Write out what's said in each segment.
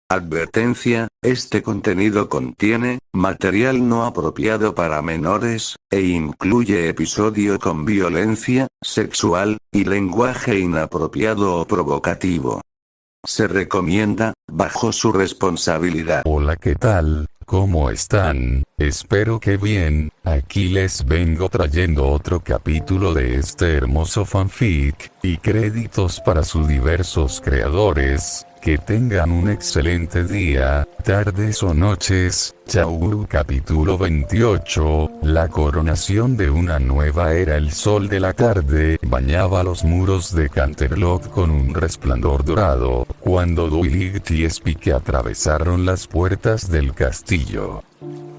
Advertencia, este contenido contiene material no apropiado para menores, e incluye episodio con violencia sexual y lenguaje inapropiado o provocativo. Se recomienda, bajo su responsabilidad. Hola, ¿qué tal? ¿Cómo están? Espero que bien. Aquí les vengo trayendo otro capítulo de este hermoso fanfic, y créditos para sus diversos creadores. Que tengan un excelente día, tardes o noches. Chau. Capítulo 28. La coronación de una nueva era. El sol de la tarde bañaba los muros de Canterlot con un resplandor dorado, cuando Duilig y Spike atravesaron las puertas del castillo.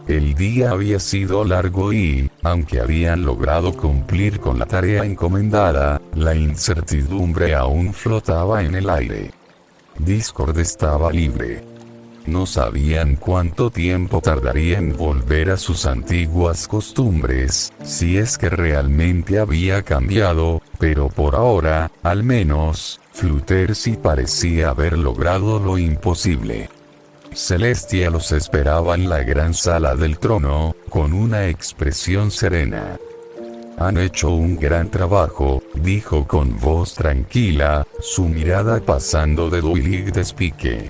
El día había sido largo y, aunque habían logrado cumplir con la tarea encomendada, la incertidumbre aún flotaba en el aire. Discord estaba libre. No sabían cuánto tiempo tardaría en volver a sus antiguas costumbres, si es que realmente había cambiado, pero por ahora, al menos, Fluttershy parecía haber logrado lo imposible. Celestia los esperaba en la gran sala del trono, con una expresión serena. Han hecho un gran trabajo, dijo con voz tranquila, su mirada pasando de Duilig a Spike.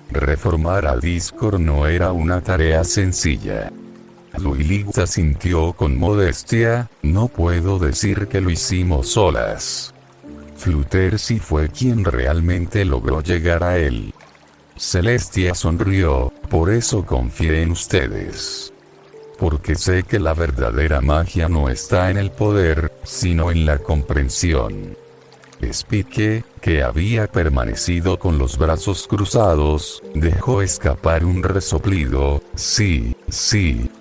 Reformar a Discord no era una tarea sencilla. Duilig asintió con modestia, no puedo decir que lo hicimos solas. Fluttershy fue quien realmente logró llegar a él. Celestia sonrió, por eso confié en ustedes. Porque sé que la verdadera magia no está en el poder, sino en la comprensión. Spike, que había permanecido con los brazos cruzados, dejó escapar un resoplido. Sí,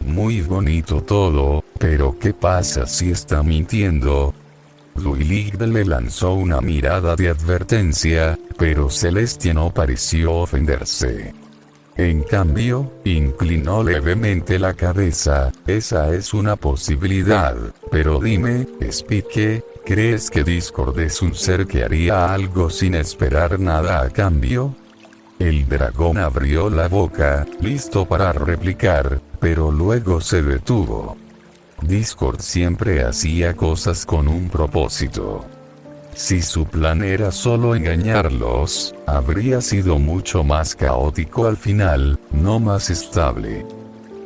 muy bonito todo, pero ¿qué pasa si está mintiendo? Duilig le lanzó una mirada de advertencia, pero Celestia no pareció ofenderse. En cambio, inclinó levemente la cabeza. Esa es una posibilidad, pero dime, Spike, ¿crees que Discord es un ser que haría algo sin esperar nada a cambio? El dragón abrió la boca, listo para replicar, pero luego se detuvo. Discord siempre hacía cosas con un propósito. Si su plan era solo engañarlos, habría sido mucho más caótico al final, no más estable.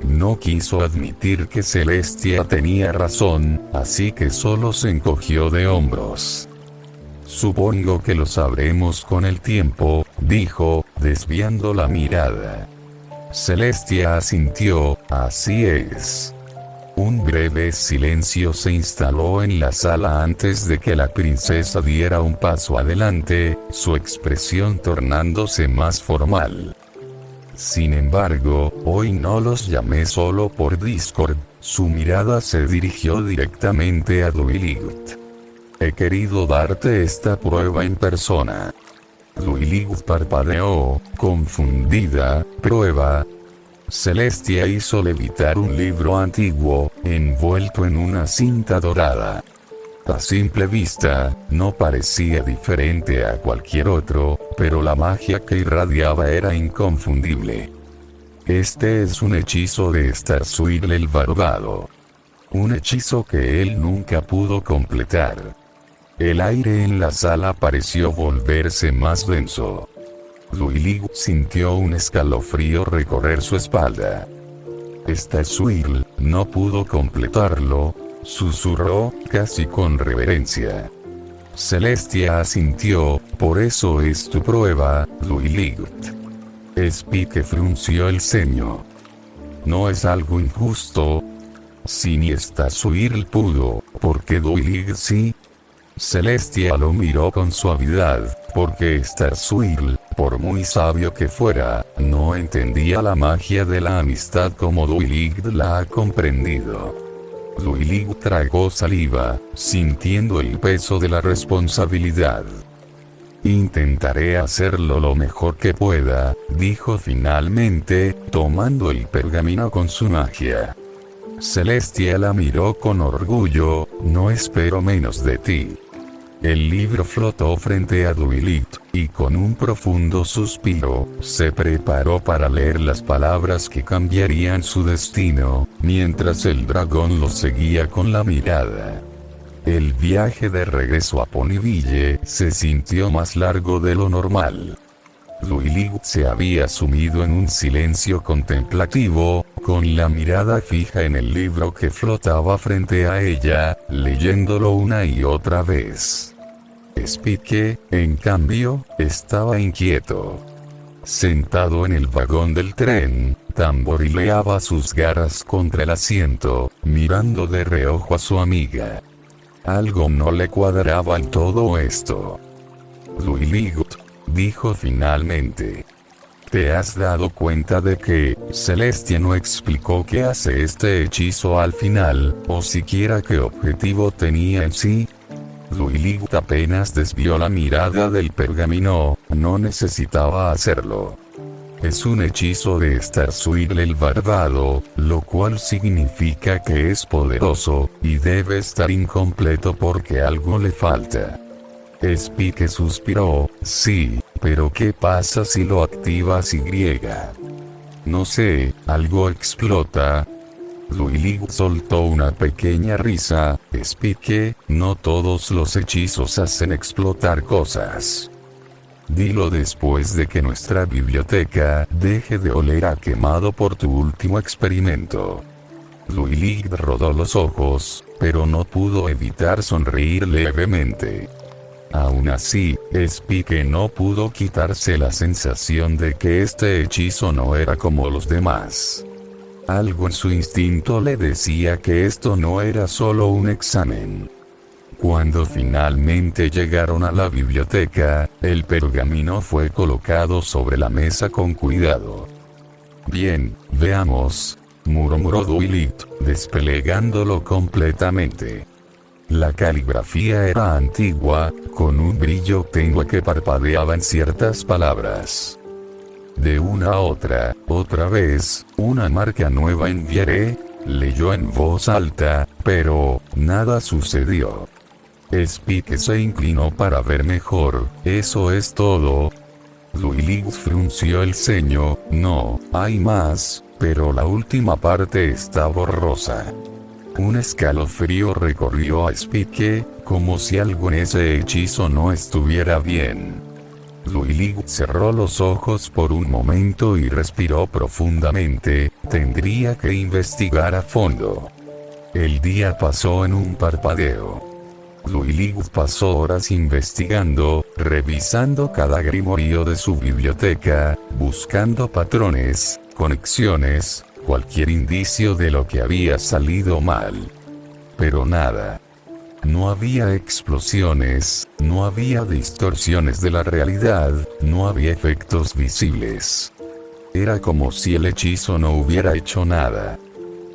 No quiso admitir que Celestia tenía razón, así que solo se encogió de hombros. Supongo que lo sabremos con el tiempo, dijo, desviando la mirada. Celestia asintió, así es. Un breve silencio se instaló en la sala antes de que la princesa diera un paso adelante, su expresión tornándose más formal. Sin embargo, hoy no los llamé solo por Discord, su mirada se dirigió directamente a Duilig. He querido darte esta prueba en persona. Duilig parpadeó, confundida. ¿Prueba? Celestia hizo levitar un libro antiguo, envuelto en una cinta dorada. A simple vista, no parecía diferente a cualquier otro, pero la magia que irradiaba era inconfundible. Este es un hechizo de Starsuil el Barbado. Un hechizo que él nunca pudo completar. El aire en la sala pareció volverse más denso. Duilig sintió un escalofrío recorrer su espalda. Starsuil no pudo completarlo, susurró, casi con reverencia. Celestia asintió, por eso es tu prueba, Duilig. Spike frunció el ceño. ¿No es algo injusto? Si ni Starsuil pudo, ¿por qué Duilig sí? Celestia lo miró con suavidad, porque Starsuil, por muy sabio que fuera, no entendía la magia de la amistad como Duilig la ha comprendido. Duilig tragó saliva, sintiendo el peso de la responsabilidad. Intentaré hacerlo lo mejor que pueda, dijo finalmente, tomando el pergamino con su magia. Celestia la miró con orgullo, no espero menos de ti. El libro flotó frente a Duilig, y con un profundo suspiro, se preparó para leer las palabras que cambiarían su destino, mientras el dragón lo seguía con la mirada. El viaje de regreso a Ponyville se sintió más largo de lo normal. Duilig se había sumido en un silencio contemplativo, con la mirada fija en el libro que flotaba frente a ella, leyéndolo una y otra vez. Spike, en cambio, estaba inquieto. Sentado en el vagón del tren, tamborileaba sus garras contra el asiento, mirando de reojo a su amiga. Algo no le cuadraba en todo esto. Duilig, dijo finalmente. ¿Te has dado cuenta de que Celestia no explicó qué hace este hechizo al final, o siquiera qué objetivo tenía en sí? Duilig apenas desvió la mirada del pergamino, no necesitaba hacerlo. Es un hechizo de Starsuil el Barbado, lo cual significa que es poderoso, y debe estar incompleto porque algo le falta. Spike suspiró, sí, pero ¿qué pasa si lo activas Y? No sé, algo explota. Duilig soltó una pequeña risa. Spike, no todos los hechizos hacen explotar cosas. Dilo después de que nuestra biblioteca deje de oler a quemado por tu último experimento. Duilig rodó los ojos, pero no pudo evitar sonreír levemente. Aún así, Spike no pudo quitarse la sensación de que este hechizo no era como los demás. Algo en su instinto le decía que esto no era solo un examen. Cuando finalmente llegaron a la biblioteca, el pergamino fue colocado sobre la mesa con cuidado. Bien, veamos, murmuró Duilig, desplegándolo completamente. La caligrafía era antigua, con un brillo tenue que parpadeaba en ciertas palabras. De una a otra vez, una marca nueva enviaré, leyó en voz alta, pero nada sucedió. Spike se inclinó para ver mejor, ¿eso es todo? Duilig frunció el ceño, no, hay más, pero la última parte está borrosa. Un escalofrío recorrió a Spike, como si algo en ese hechizo no estuviera bien. Duilig cerró los ojos por un momento y respiró profundamente, tendría que investigar a fondo. El día pasó en un parpadeo. Duilig pasó horas investigando, revisando cada grimorio de su biblioteca, buscando patrones, conexiones, cualquier indicio de lo que había salido mal. Pero nada. No había explosiones, no había distorsiones de la realidad, no había efectos visibles. Era como si el hechizo no hubiera hecho nada.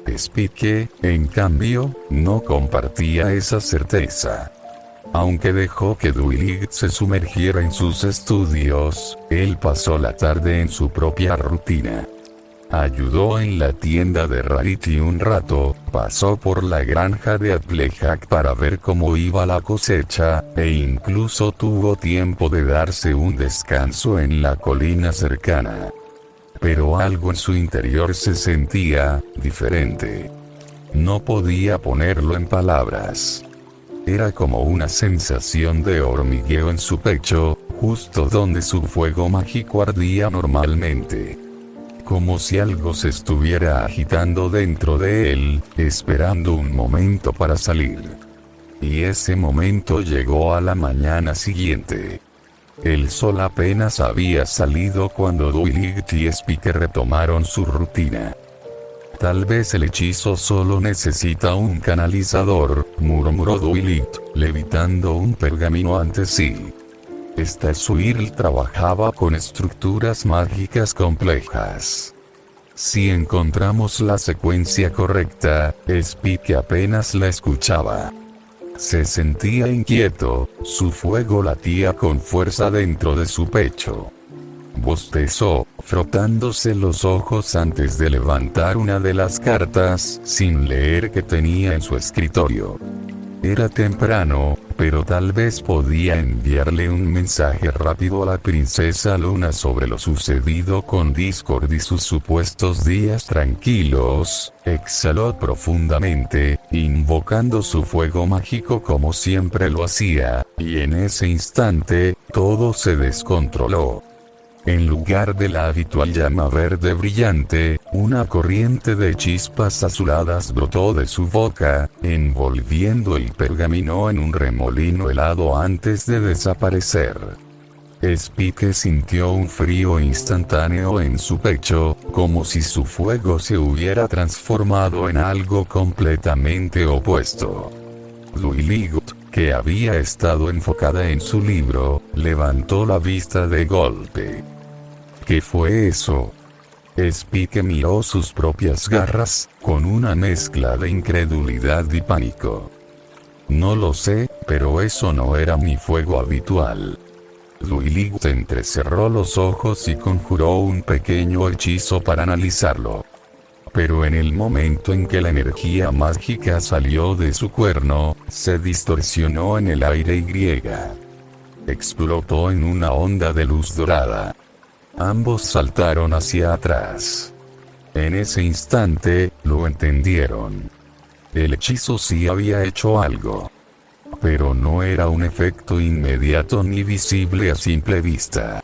Spike, en cambio, no compartía esa certeza. Aunque dejó que Duilig se sumergiera en sus estudios, él pasó la tarde en su propia rutina. Ayudó en la tienda de Rarity un rato, pasó por la granja de Applejack para ver cómo iba la cosecha, e incluso tuvo tiempo de darse un descanso en la colina cercana. Pero algo en su interior se sentía diferente. No podía ponerlo en palabras. Era como una sensación de hormigueo en su pecho, justo donde su fuego mágico ardía normalmente. Como si algo se estuviera agitando dentro de él, esperando un momento para salir. Y ese momento llegó a la mañana siguiente. El sol apenas había salido cuando Duilig y Spike retomaron su rutina. Tal vez el hechizo solo necesita un canalizador, murmuró Duilig, levitando un pergamino ante sí. Starsuil trabajaba con estructuras mágicas complejas. Si encontramos la secuencia correcta, Spike apenas la escuchaba. Se sentía inquieto, su fuego latía con fuerza dentro de su pecho. Bostezó, frotándose los ojos antes de levantar una de las cartas, sin leer que tenía en su escritorio. Era temprano, pero tal vez podía enviarle un mensaje rápido a la princesa Luna sobre lo sucedido con Discord y sus supuestos días tranquilos. Exhaló profundamente, invocando su fuego mágico como siempre lo hacía, y en ese instante, todo se descontroló. En lugar de la habitual llama verde brillante, una corriente de chispas azuladas brotó de su boca, envolviendo el pergamino en un remolino helado antes de desaparecer. Spike sintió un frío instantáneo en su pecho, como si su fuego se hubiera transformado en algo completamente opuesto. Duiligut, que había estado enfocada en su libro, levantó la vista de golpe. ¿Qué fue eso? Spike miró sus propias garras, con una mezcla de incredulidad y pánico. No lo sé, pero eso no era mi fuego habitual. Duiligut entrecerró los ojos y conjuró un pequeño hechizo para analizarlo. Pero en el momento en que la energía mágica salió de su cuerno, se distorsionó en el aire y explotó en una onda de luz dorada. Ambos saltaron hacia atrás. En ese instante, lo entendieron. El hechizo sí había hecho algo. Pero no era un efecto inmediato ni visible a simple vista.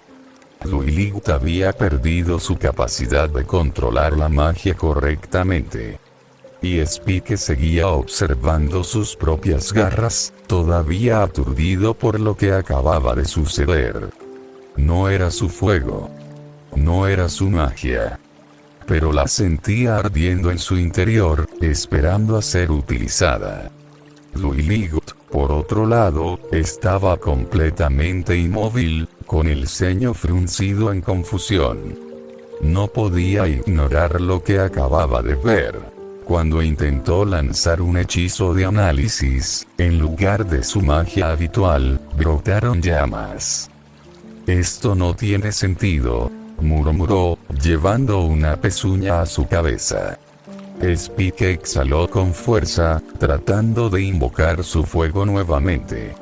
Duiligut había perdido su capacidad de controlar la magia correctamente. Y Spike seguía observando sus propias garras, todavía aturdido por lo que acababa de suceder. No era su fuego. No era su magia. Pero la sentía ardiendo en su interior, esperando a ser utilizada. Duiligut, por otro lado, estaba completamente inmóvil, con el ceño fruncido en confusión. No podía ignorar lo que acababa de ver. Cuando intentó lanzar un hechizo de análisis, en lugar de su magia habitual, brotaron llamas. Esto no tiene sentido, murmuró, llevando una pezuña a su cabeza. Spike exhaló con fuerza, tratando de invocar su fuego nuevamente.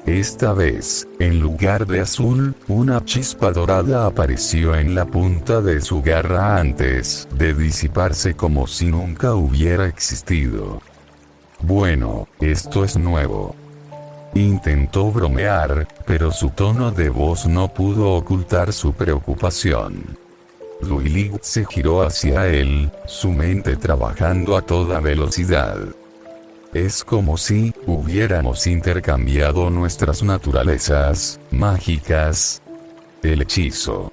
Esta vez, en lugar de azul, una chispa dorada apareció en la punta de su garra antes de disiparse como si nunca hubiera existido. Bueno, esto es nuevo. Intentó bromear, pero su tono de voz no pudo ocultar su preocupación. Duiligut se giró hacia él, su mente trabajando a toda velocidad. Es como si hubiéramos intercambiado nuestras naturalezas mágicas. El hechizo.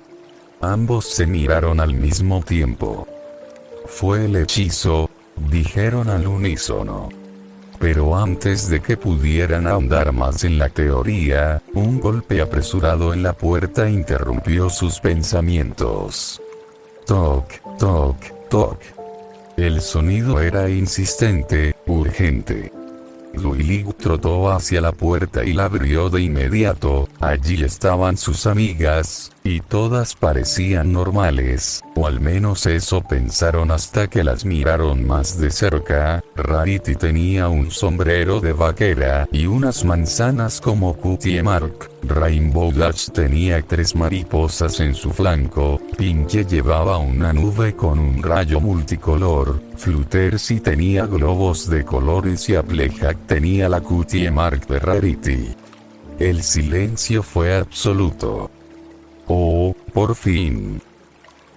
Ambos se miraron al mismo tiempo. Fue el hechizo, dijeron al unísono. Pero antes de que pudieran ahondar más en la teoría, un golpe apresurado en la puerta interrumpió sus pensamientos. Toc, toc, toc. El sonido era insistente, urgente. Duiligut trotó hacia la puerta y la abrió de inmediato. Allí estaban sus amigas, y todas parecían normales, o al menos eso pensaron hasta que las miraron más de cerca. Rarity tenía un sombrero de vaquera y unas manzanas como Cutie Mark. Rainbow Dash tenía 3 mariposas en su flanco. Pinkie llevaba una nube con un rayo multicolor. Fluttershy tenía globos de colores y Applejack tenía la Cutie Mark de Rarity. El silencio fue absoluto. «Oh, por fin»,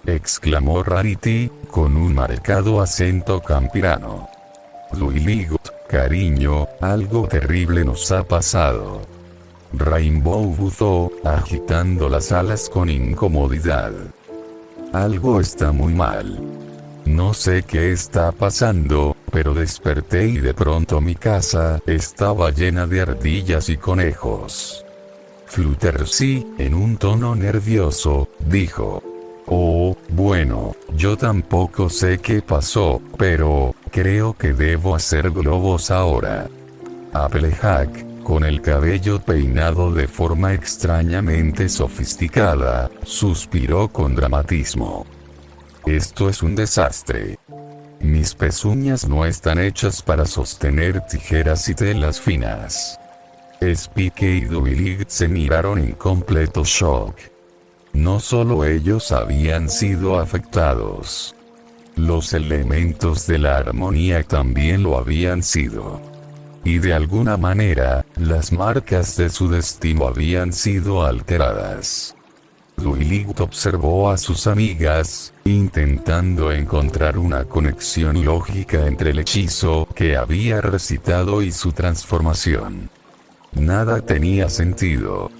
exclamó Rarity, con un marcado acento campirano. «Duiligut, cariño, algo terrible nos ha pasado». Rainbow buzó, agitando las alas con incomodidad. «Algo está muy mal. No sé qué está pasando, pero desperté y de pronto mi casa estaba llena de ardillas y conejos». Fluttershy, en un tono nervioso, dijo: «Oh, bueno, yo tampoco sé qué pasó, pero creo que debo hacer globos ahora». Applejack, con el cabello peinado de forma extrañamente sofisticada, suspiró con dramatismo. «Esto es un desastre. Mis pezuñas no están hechas para sostener tijeras y telas finas». Spike y Dwight se miraron en completo shock. No solo ellos habían sido afectados. Los elementos de la armonía también lo habían sido. Y de alguna manera, las marcas de su destino habían sido alteradas. Dwight observó a sus amigas, intentando encontrar una conexión lógica entre el hechizo que había recitado y su transformación. Nada tenía sentido.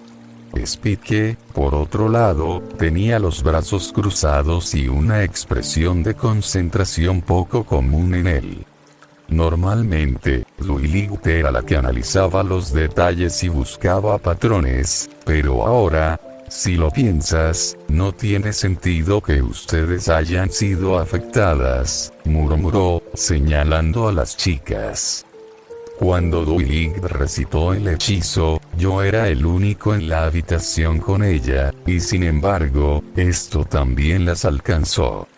Spike, por otro lado, tenía los brazos cruzados y una expresión de concentración poco común en él. Normalmente, Dwight era la que analizaba los detalles y buscaba patrones, pero ahora, si lo piensas, no tiene sentido que ustedes hayan sido afectadas, murmuró, señalando a las chicas. Cuando Dwight recitó el hechizo, yo era el único en la habitación con ella, y sin embargo, esto también las alcanzó.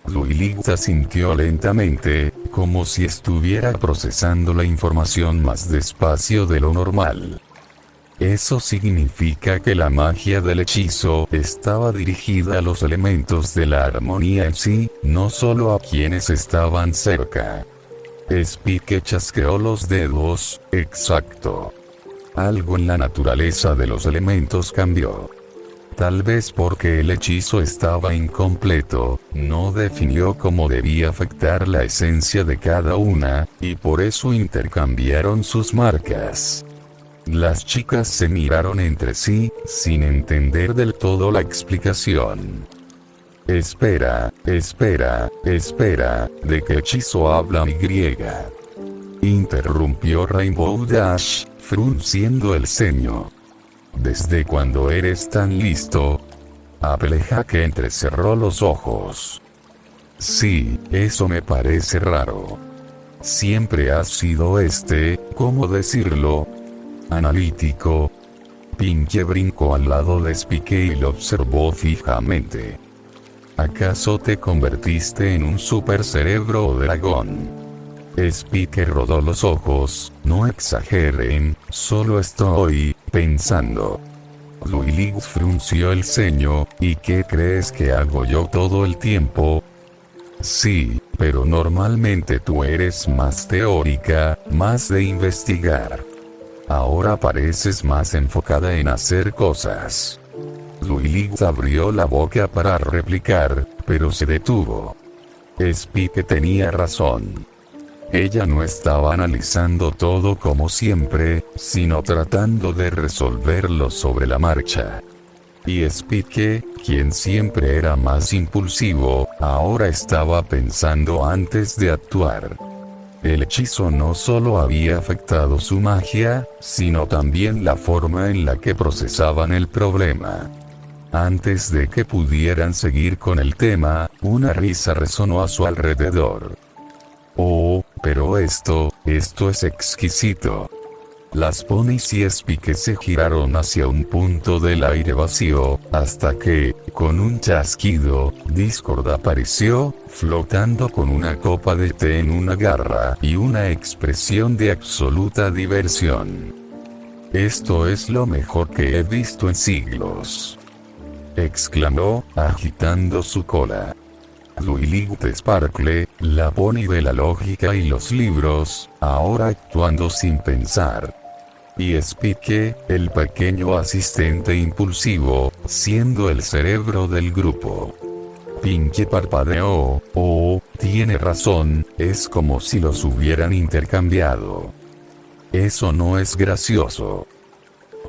Dwight asintió lentamente, como si estuviera procesando la información más despacio de lo normal. Eso significa que la magia del hechizo estaba dirigida a los elementos de la armonía en sí, no solo a quienes estaban cerca. Spike chasqueó los dedos, exacto. Algo en la naturaleza de los elementos cambió. Tal vez porque el hechizo estaba incompleto, no definió cómo debía afectar la esencia de cada una, y por eso intercambiaron sus marcas. Las chicas se miraron entre sí, sin entender del todo la explicación. Espera, ¿de qué hechizo habla mi griega? Interrumpió Rainbow Dash, frunciendo el ceño. ¿Desde cuándo eres tan listo? Applejack entrecerró los ojos. Sí, eso me parece raro. Siempre has sido ¿cómo decirlo? Analítico. Pinkie brincó al lado de Spike y lo observó fijamente. ¿Acaso te convertiste en un super cerebro o dragón? Spike rodó los ojos, no exageren, solo estoy pensando. Dwight frunció el ceño, ¿y qué crees que hago yo todo el tiempo? Sí, pero normalmente tú eres más teórica, más de investigar. Ahora pareces más enfocada en hacer cosas. Dwight abrió la boca para replicar, pero se detuvo. Spike tenía razón. Ella no estaba analizando todo como siempre, sino tratando de resolverlo sobre la marcha. Y Spike, quien siempre era más impulsivo, ahora estaba pensando antes de actuar. El hechizo no solo había afectado su magia, sino también la forma en la que procesaban el problema. Antes de que pudieran seguir con el tema, una risa resonó a su alrededor. Oh, pero esto es exquisito. Las ponis y Spike se giraron hacia un punto del aire vacío, hasta que, con un chasquido, Discord apareció, flotando con una copa de té en una garra y una expresión de absoluta diversión. Esto es lo mejor que he visto en siglos, exclamó, agitando su cola. Dwight Sparkle, la pony de la lógica y los libros, ahora actuando sin pensar. Y Spike, el pequeño asistente impulsivo, siendo el cerebro del grupo. Pinkie parpadeó, oh, tiene razón, es como si los hubieran intercambiado. Eso no es gracioso,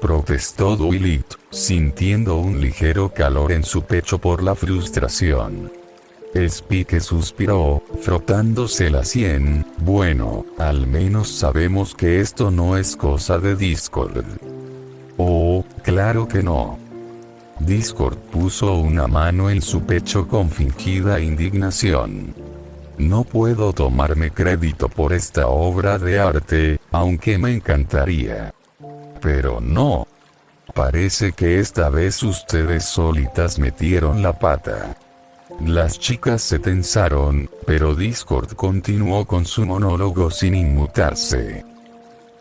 protestó Dwight, sintiendo un ligero calor en su pecho por la frustración. Spike suspiró, frotándose la sien, bueno, al menos sabemos que esto no es cosa de Discord. Oh, claro que no. Discord puso una mano en su pecho con fingida indignación. No puedo tomarme crédito por esta obra de arte, aunque me encantaría. Pero no. Parece que esta vez ustedes solitas metieron la pata. Las chicas se tensaron, pero Discord continuó con su monólogo sin inmutarse.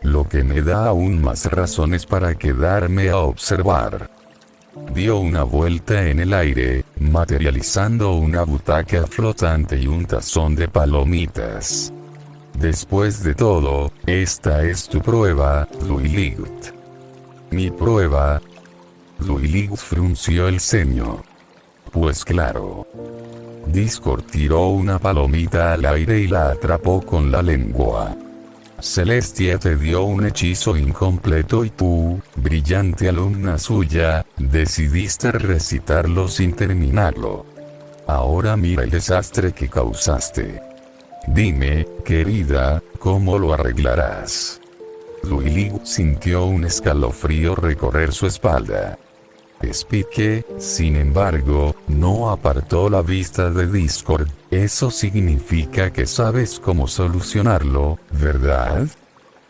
lo que me da aún más razones para quedarme a observar. Dio una vuelta en el aire, materializando una butaca flotante y un tazón de palomitas. Después de todo, esta es tu prueba, Duiligth. ¿Mi prueba? Duiligth frunció el ceño. Pues claro. Discord tiró una palomita al aire y la atrapó con la lengua. Celestia te dio un hechizo incompleto y tú, brillante alumna suya, decidiste recitarlo sin terminarlo. Ahora mira el desastre que causaste. Dime, querida, ¿cómo lo arreglarás? Duiligth sintió un escalofrío recorrer su espalda. Spike, sin embargo, no apartó la vista de Discord. Eso significa que sabes cómo solucionarlo, ¿verdad?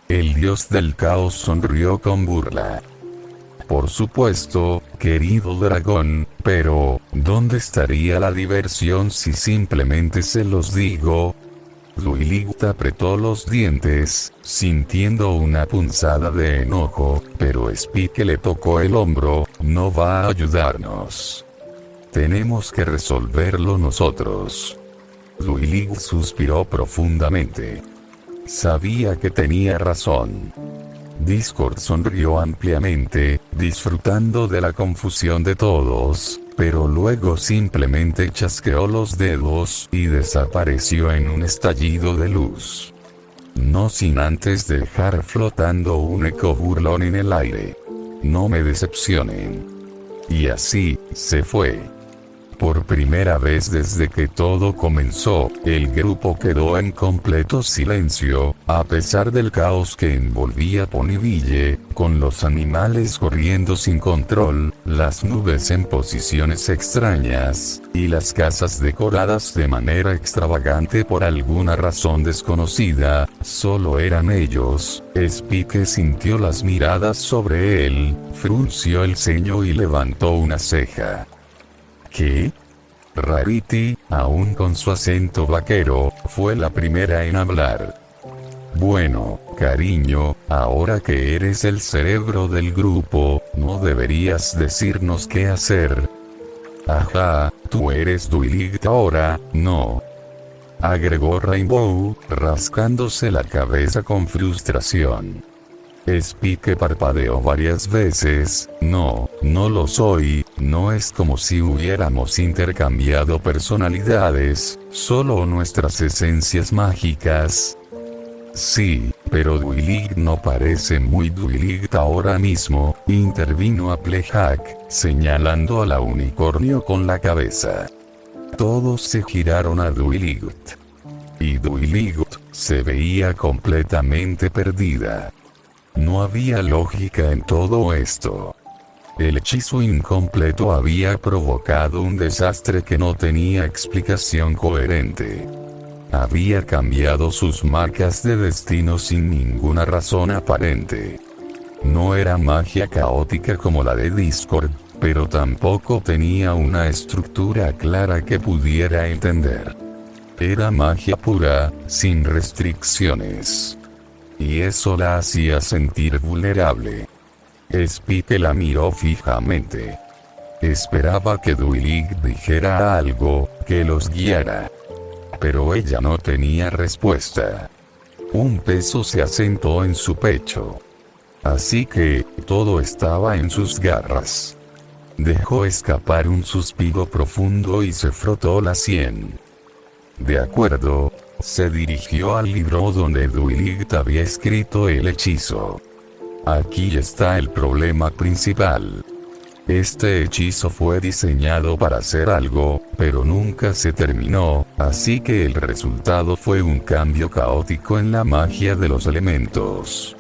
El dios del caos sonrió con burla. Por supuesto, querido dragón, pero ¿dónde estaría la diversión si simplemente se los digo? Duiligth apretó los dientes, sintiendo una punzada de enojo, pero Spike le tocó el hombro. No va a ayudarnos. Tenemos que resolverlo nosotros. Duiligth suspiró profundamente. Sabía que tenía razón. Discord sonrió ampliamente, disfrutando de la confusión de todos, pero luego simplemente chasqueó los dedos y desapareció en un estallido de luz. No sin antes dejar flotando un eco burlón en el aire. No me decepcionen. Y así, se fue. Por primera vez desde que todo comenzó, el grupo quedó en completo silencio, a pesar del caos que envolvía Ponyville, con los animales corriendo sin control, las nubes en posiciones extrañas, y las casas decoradas de manera extravagante por alguna razón desconocida. Solo eran ellos. Spike sintió las miradas sobre él, frunció el ceño y levantó una ceja. ¿Qué? Rarity, aún con su acento vaquero, fue la primera en hablar. Bueno, cariño, ahora que eres el cerebro del grupo, ¿no deberías decirnos qué hacer? Ajá, tú eres Duiligth ahora, ¿no? Agregó Rainbow, rascándose la cabeza con frustración. Spike parpadeó varias veces. No lo soy, no es como si hubiéramos intercambiado personalidades, solo nuestras esencias mágicas. Sí, pero Duiligth no parece muy Duiligth ahora mismo, intervino Applejack, señalando a la unicornio con la cabeza. Todos se giraron a Duiligth. Y Duiligth se veía completamente perdida. No había lógica en todo esto. El hechizo incompleto había provocado un desastre que no tenía explicación coherente. Había cambiado sus marcas de destino sin ninguna razón aparente. No era magia caótica como la de Discord, pero tampoco tenía una estructura clara que pudiera entender. Era magia pura, sin restricciones. Y eso la hacía sentir vulnerable. Spike la miró fijamente. Esperaba que Duiligth dijera algo, que los guiara. Pero ella no tenía respuesta. Un peso se asentó en su pecho. Así que, todo estaba en sus garras. Dejó escapar un suspiro profundo y se frotó la sien. De acuerdo. Se dirigió al libro donde Duiligth había escrito el hechizo. Aquí está el problema principal. Este hechizo fue diseñado para hacer algo, pero nunca se terminó, así que el resultado fue un cambio caótico en la magia de los elementos.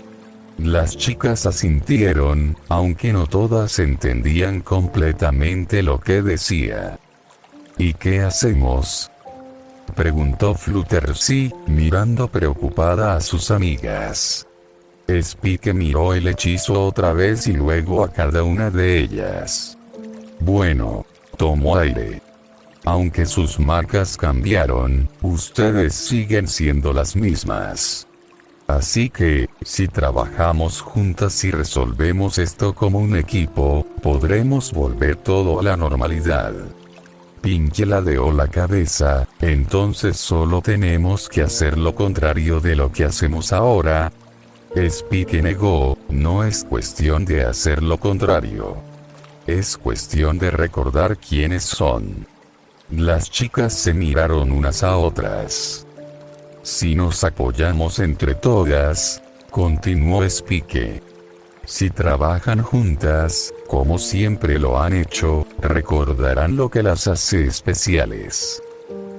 Las chicas asintieron, aunque no todas entendían completamente lo que decía. ¿Y qué hacemos?, preguntó Fluttershy, mirando preocupada a sus amigas. Spike miró el hechizo otra vez y luego a cada una de ellas. Bueno, tomó aire. Aunque sus marcas cambiaron, ustedes siguen siendo las mismas. Así que, si trabajamos juntas y resolvemos esto como un equipo, podremos volver todo a la normalidad. Pinkie ladeó la cabeza, entonces solo tenemos que hacer lo contrario de lo que hacemos ahora. Spike negó, no es cuestión de hacer lo contrario. Es cuestión de recordar quiénes son. Las chicas se miraron unas a otras. Si nos apoyamos entre todas, continuó Spike. Si trabajan juntas, como siempre lo han hecho, recordarán lo que las hace especiales.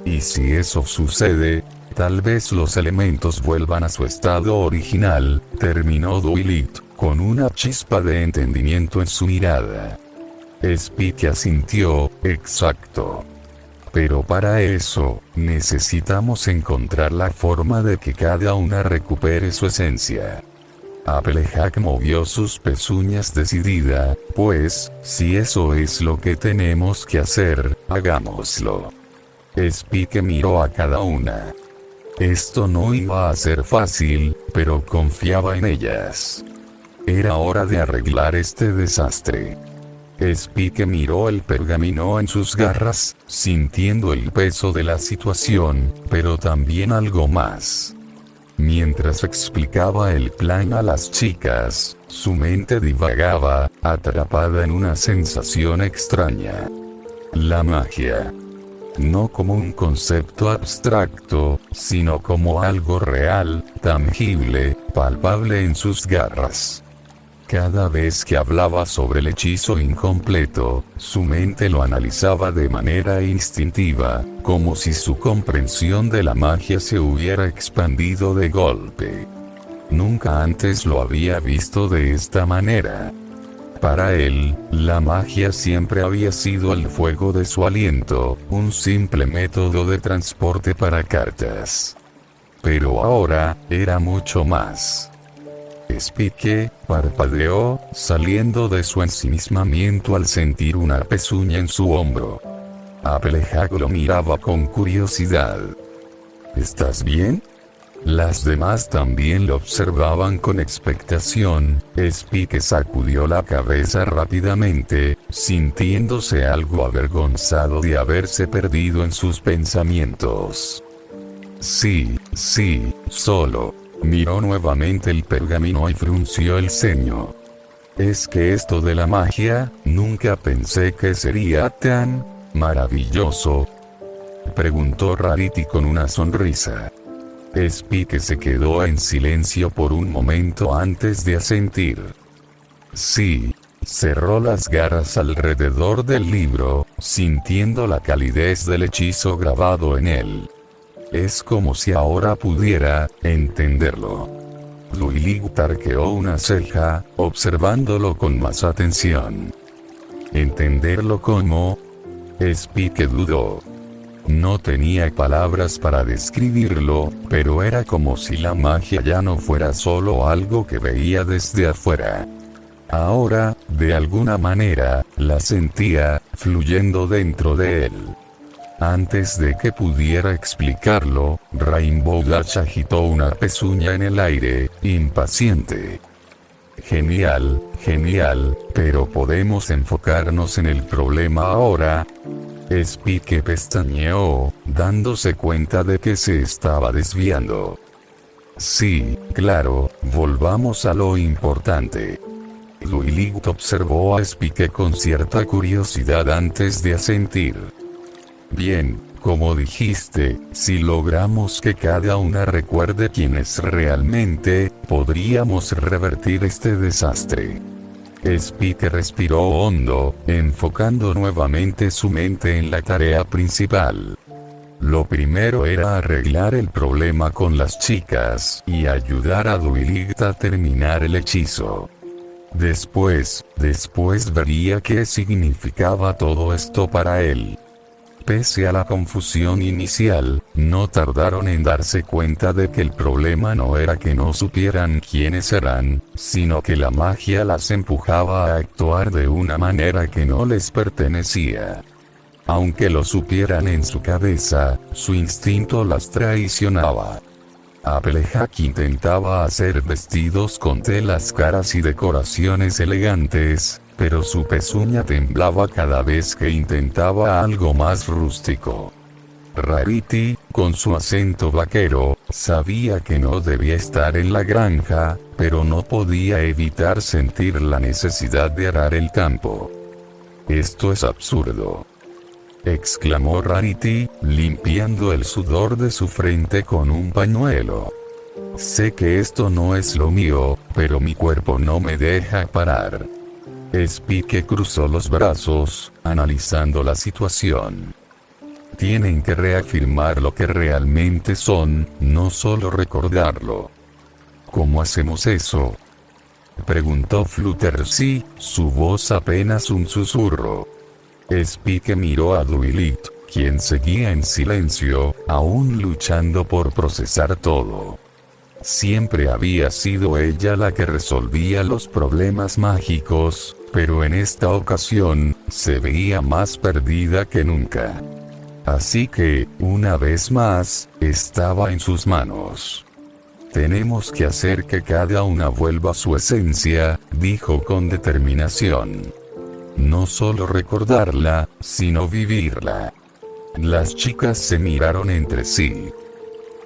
Y si eso sucede, tal vez los elementos vuelvan a su estado original, terminó Dwight, con una chispa de entendimiento en su mirada. Spike asintió, exacto. Pero para eso, necesitamos encontrar la forma de que cada una recupere su esencia. Applejack movió sus pezuñas decidida, pues, si eso es lo que tenemos que hacer, hagámoslo. Spike miró a cada una. Esto no iba a ser fácil, pero confiaba en ellas. Era hora de arreglar este desastre. Spike miró el pergamino en sus garras, sintiendo el peso de la situación, pero también algo más. Mientras explicaba el plan a las chicas, su mente divagaba, atrapada en una sensación extraña. La magia. No como un concepto abstracto, sino como algo real, tangible, palpable en sus garras. Cada vez que hablaba sobre el hechizo incompleto, su mente lo analizaba de manera instintiva, como si su comprensión de la magia se hubiera expandido de golpe. Nunca antes lo había visto de esta manera. Para él, la magia siempre había sido el fuego de su aliento, un simple método de transporte para cartas. Pero ahora, era mucho más. Spike parpadeó, saliendo de su ensimismamiento al sentir una pezuña en su hombro. Applejack lo miraba con curiosidad. ¿Estás bien? Las demás también lo observaban con expectación. Spike sacudió la cabeza rápidamente, sintiéndose algo avergonzado de haberse perdido en sus pensamientos. Sí, solo. Miró nuevamente el pergamino y frunció el ceño. Es que esto de la magia, nunca pensé que sería tan maravilloso. Preguntó Rarity con una sonrisa. Spike se quedó en silencio por un momento antes de asentir. Sí. Cerró las garras alrededor del libro, sintiendo la calidez del hechizo grabado en él. Es como si ahora pudiera entenderlo. Dwight arqueó una ceja, observándolo con más atención. ¿Entenderlo cómo? Spike dudó. No tenía palabras para describirlo, pero era como si la magia ya no fuera solo algo que veía desde afuera. Ahora, de alguna manera, la sentía, fluyendo dentro de él. Antes de que pudiera explicarlo, Rainbow Dash agitó una pezuña en el aire, impaciente. Genial, pero podemos enfocarnos en el problema ahora. Spike pestañeó, dándose cuenta de que se estaba desviando. Sí, claro, volvamos a lo importante. Dwight observó a Spike con cierta curiosidad antes de asentir. Bien, como dijiste, si logramos que cada una recuerde quién es realmente, podríamos revertir este desastre. Spike respiró hondo, enfocando nuevamente su mente en la tarea principal. Lo primero era arreglar el problema con las chicas y ayudar a Dwight a terminar el hechizo. Después vería qué significaba todo esto para él. Pese a la confusión inicial, no tardaron en darse cuenta de que el problema no era que no supieran quiénes eran, sino que la magia las empujaba a actuar de una manera que no les pertenecía. Aunque lo supieran en su cabeza, su instinto las traicionaba. Applejack intentaba hacer vestidos con telas caras y decoraciones elegantes, pero su pezuña temblaba cada vez que intentaba algo más rústico. Rarity, con su acento vaquero, sabía que no debía estar en la granja, pero no podía evitar sentir la necesidad de arar el campo. «Esto es absurdo», exclamó Rarity, limpiando el sudor de su frente con un pañuelo. «Sé que esto no es lo mío, pero mi cuerpo no me deja parar». Spike cruzó los brazos, analizando la situación. Tienen que reafirmar lo que realmente son, no solo recordarlo. ¿Cómo hacemos eso?, preguntó Fluttershy, su voz apenas un susurro. Spike miró a Dwilit, quien seguía en silencio, aún luchando por procesar todo. Siempre había sido ella la que resolvía los problemas mágicos, pero en esta ocasión, se veía más perdida que nunca. Así que, una vez más, estaba en sus manos. «Tenemos que hacer que cada una vuelva a su esencia», dijo con determinación. «No solo recordarla, sino vivirla». Las chicas se miraron entre sí.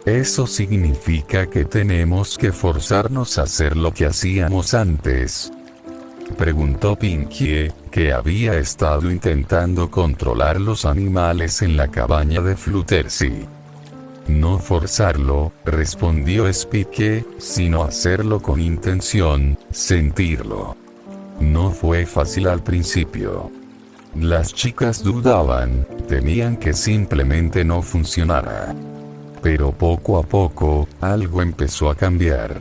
«¿Eso significa que tenemos que forzarnos a hacer lo que hacíamos antes?», preguntó Pinkie, que había estado intentando controlar los animales en la cabaña de Fluttershy. «No forzarlo», respondió Spike, «sino hacerlo con intención, sentirlo». No fue fácil al principio. Las chicas dudaban, temían que simplemente no funcionara. Pero poco a poco, algo empezó a cambiar.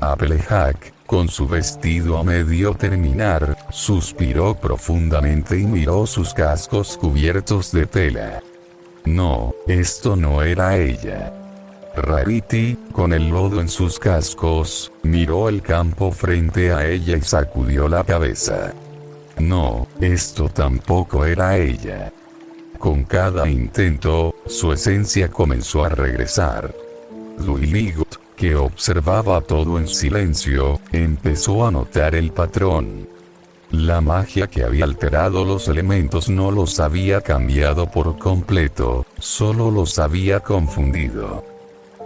Applejack, con su vestido a medio terminar, suspiró profundamente y miró sus cascos cubiertos de tela. No, esto no era ella. Rarity, con el lodo en sus cascos, miró el campo frente a ella y sacudió la cabeza. No, esto tampoco era ella. Con cada intento, su esencia comenzó a regresar. Dwilit, que observaba todo en silencio, empezó a notar el patrón. La magia que había alterado los elementos no los había cambiado por completo, solo los había confundido.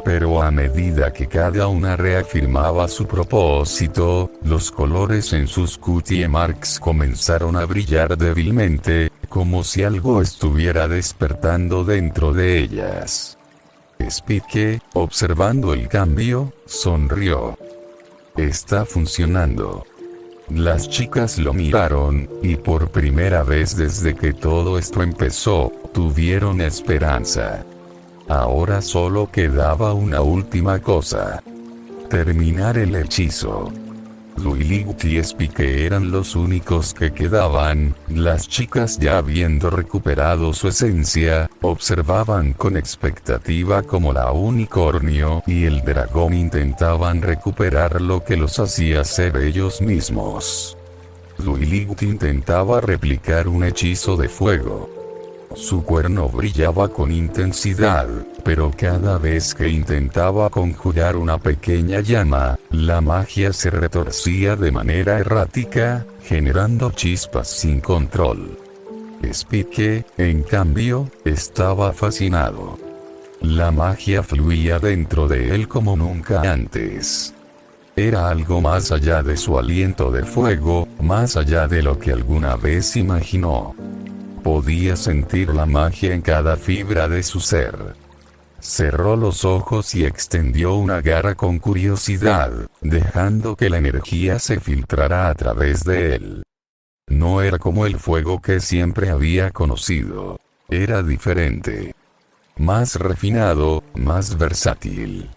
Pero a medida que cada una reafirmaba su propósito, los colores en sus cutie marks comenzaron a brillar débilmente, como si algo estuviera despertando dentro de ellas. Spike, observando el cambio, sonrió. «Está funcionando». Las chicas lo miraron, y por primera vez desde que todo esto empezó, tuvieron esperanza. Ahora solo quedaba una última cosa: terminar el hechizo. Dwilit y Spike eran los únicos que quedaban. Las chicas, ya habiendo recuperado su esencia, observaban con expectativa cómo la unicornio y el dragón intentaban recuperar lo que los hacía ser ellos mismos. Dwilit intentaba replicar un hechizo de fuego. Su cuerno brillaba con intensidad, pero cada vez que intentaba conjurar una pequeña llama, la magia se retorcía de manera errática, generando chispas sin control. Spike, en cambio, estaba fascinado. La magia fluía dentro de él como nunca antes. Era algo más allá de su aliento de fuego, más allá de lo que alguna vez imaginó. Podía sentir la magia en cada fibra de su ser. Cerró los ojos y extendió una garra con curiosidad, dejando que la energía se filtrara a través de él. No era como el fuego que siempre había conocido. Era diferente. Más refinado, más versátil.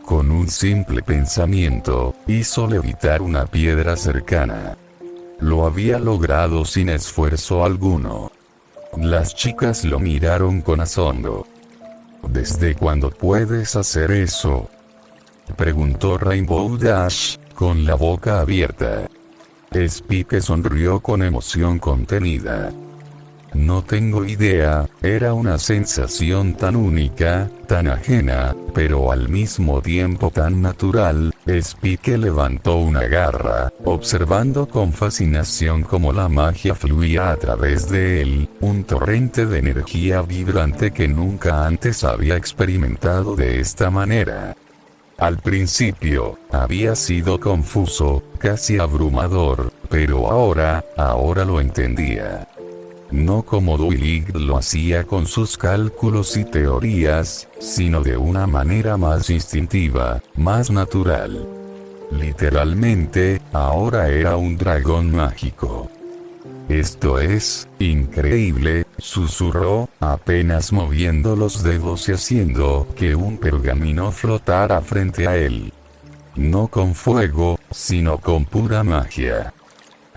Con un simple pensamiento, hizo levitar una piedra cercana. Lo había logrado sin esfuerzo alguno. Las chicas lo miraron con asombro. ¿Desde cuándo puedes hacer eso?, preguntó Rainbow Dash, con la boca abierta. Spike sonrió con emoción contenida. No tengo idea, era una sensación tan única, tan ajena, pero al mismo tiempo tan natural. Spike levantó una garra, observando con fascinación cómo la magia fluía a través de él, un torrente de energía vibrante que nunca antes había experimentado de esta manera. Al principio, había sido confuso, casi abrumador, pero ahora lo entendía. No como Duilig lo hacía con sus cálculos y teorías, sino de una manera más instintiva, más natural. Literalmente, ahora era un dragón mágico. Esto es increíble, susurró, apenas moviendo los dedos y haciendo que un pergamino flotara frente a él. No con fuego, sino con pura magia.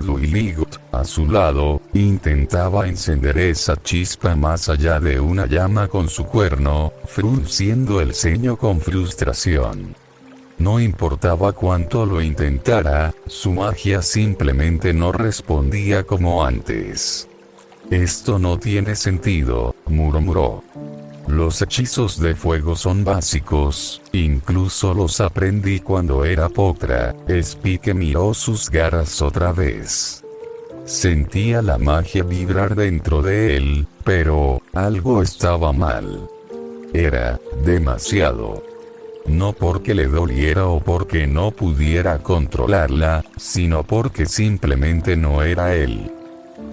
Duilig, a su lado, intentaba encender esa chispa más allá de una llama con su cuerno, frunciendo el ceño con frustración. No importaba cuánto lo intentara, su magia simplemente no respondía como antes. Esto no tiene sentido, murmuró. Los hechizos de fuego son básicos, incluso los aprendí cuando era potra. Spike miró sus garras otra vez. Sentía la magia vibrar dentro de él, pero algo estaba mal. Era demasiado. No porque le doliera o porque no pudiera controlarla, sino porque simplemente no era él.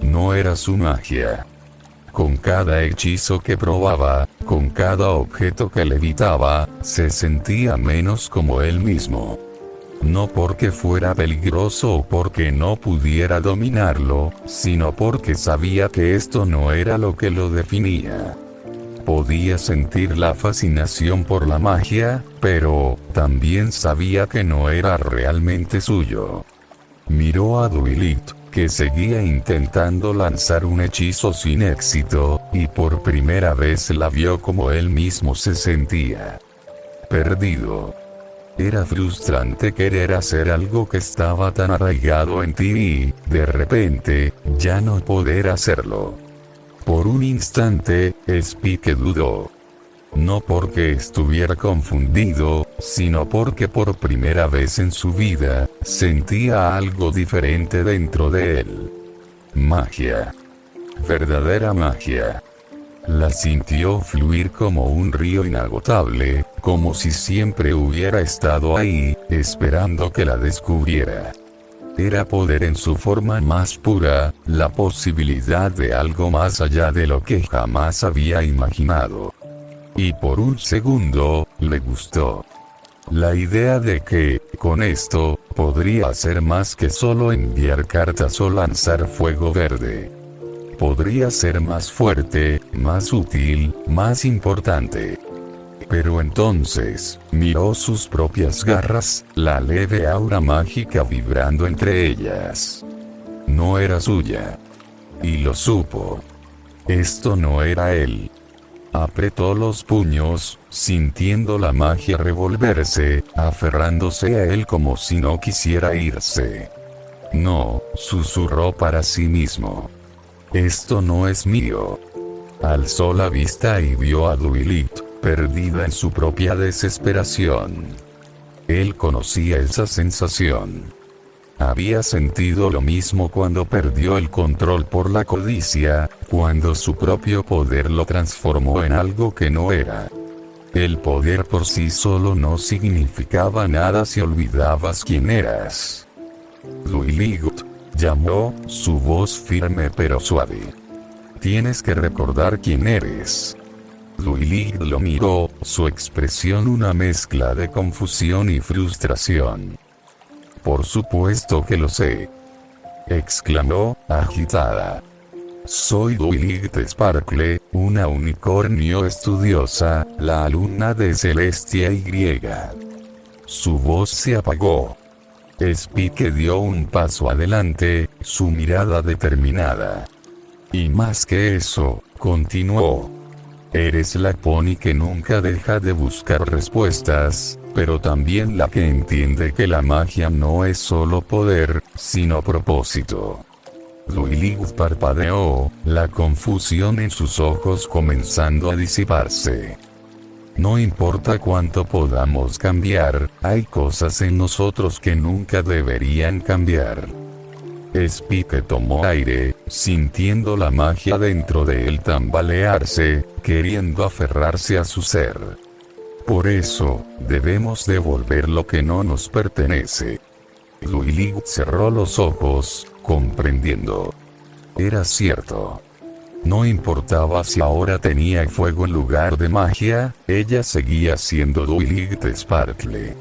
No era su magia. Con cada hechizo que probaba, con cada objeto que levitaba, se sentía menos como él mismo. No porque fuera peligroso o porque no pudiera dominarlo, sino porque sabía que esto no era lo que lo definía. Podía sentir la fascinación por la magia, pero también sabía que no era realmente suyo. Miró a Duilig, que seguía intentando lanzar un hechizo sin éxito, y por primera vez la vio como él mismo se sentía. Perdido. Era frustrante querer hacer algo que estaba tan arraigado en ti y, de repente, ya no poder hacerlo. Por un instante, Spike dudó. No porque estuviera confundido, sino porque por primera vez en su vida, sentía algo diferente dentro de él. Magia. Verdadera magia. La sintió fluir como un río inagotable, como si siempre hubiera estado ahí, esperando que la descubriera. Era poder en su forma más pura, la posibilidad de algo más allá de lo que jamás había imaginado. Y por un segundo, le gustó. La idea de que, con esto, podría hacer más que solo enviar cartas o lanzar fuego verde. Podría ser más fuerte, más útil, más importante. Pero entonces, miró sus propias garras, la leve aura mágica vibrando entre ellas. No era suya. Y lo supo. Esto no era él. Apretó los puños, sintiendo la magia revolverse, aferrándose a él como si no quisiera irse. No, susurró para sí mismo. Esto no es mío. Alzó la vista y vio a Duilig, perdida en su propia desesperación. Él conocía esa sensación. Había sentido lo mismo cuando perdió el control por la codicia, cuando su propio poder lo transformó en algo que no era. El poder por sí solo no significaba nada si olvidabas quién eras. Duilig, llamó, su voz firme pero suave. Tienes que recordar quién eres. Duilig lo miró, su expresión una mezcla de confusión y frustración. Por supuesto que lo sé. Exclamó, agitada. Soy Duilig de Sparkle, una unicornio estudiosa, la alumna de Celestia Y. Su voz se apagó. Spike dio un paso adelante, su mirada determinada. Y más que eso, continuó. Eres la pony que nunca deja de buscar respuestas, pero también la que entiende que la magia no es solo poder, sino propósito. Luilig parpadeó, la confusión en sus ojos comenzando a disiparse. No importa cuánto podamos cambiar, hay cosas en nosotros que nunca deberían cambiar. Spike tomó aire, sintiendo la magia dentro de él tambalearse, queriendo aferrarse a su ser. Por eso, debemos devolver lo que no nos pertenece. Luilig cerró los ojos, comprendiendo. Era cierto. No importaba si ahora tenía fuego en lugar de magia, ella seguía siendo Luilig de Sparkle.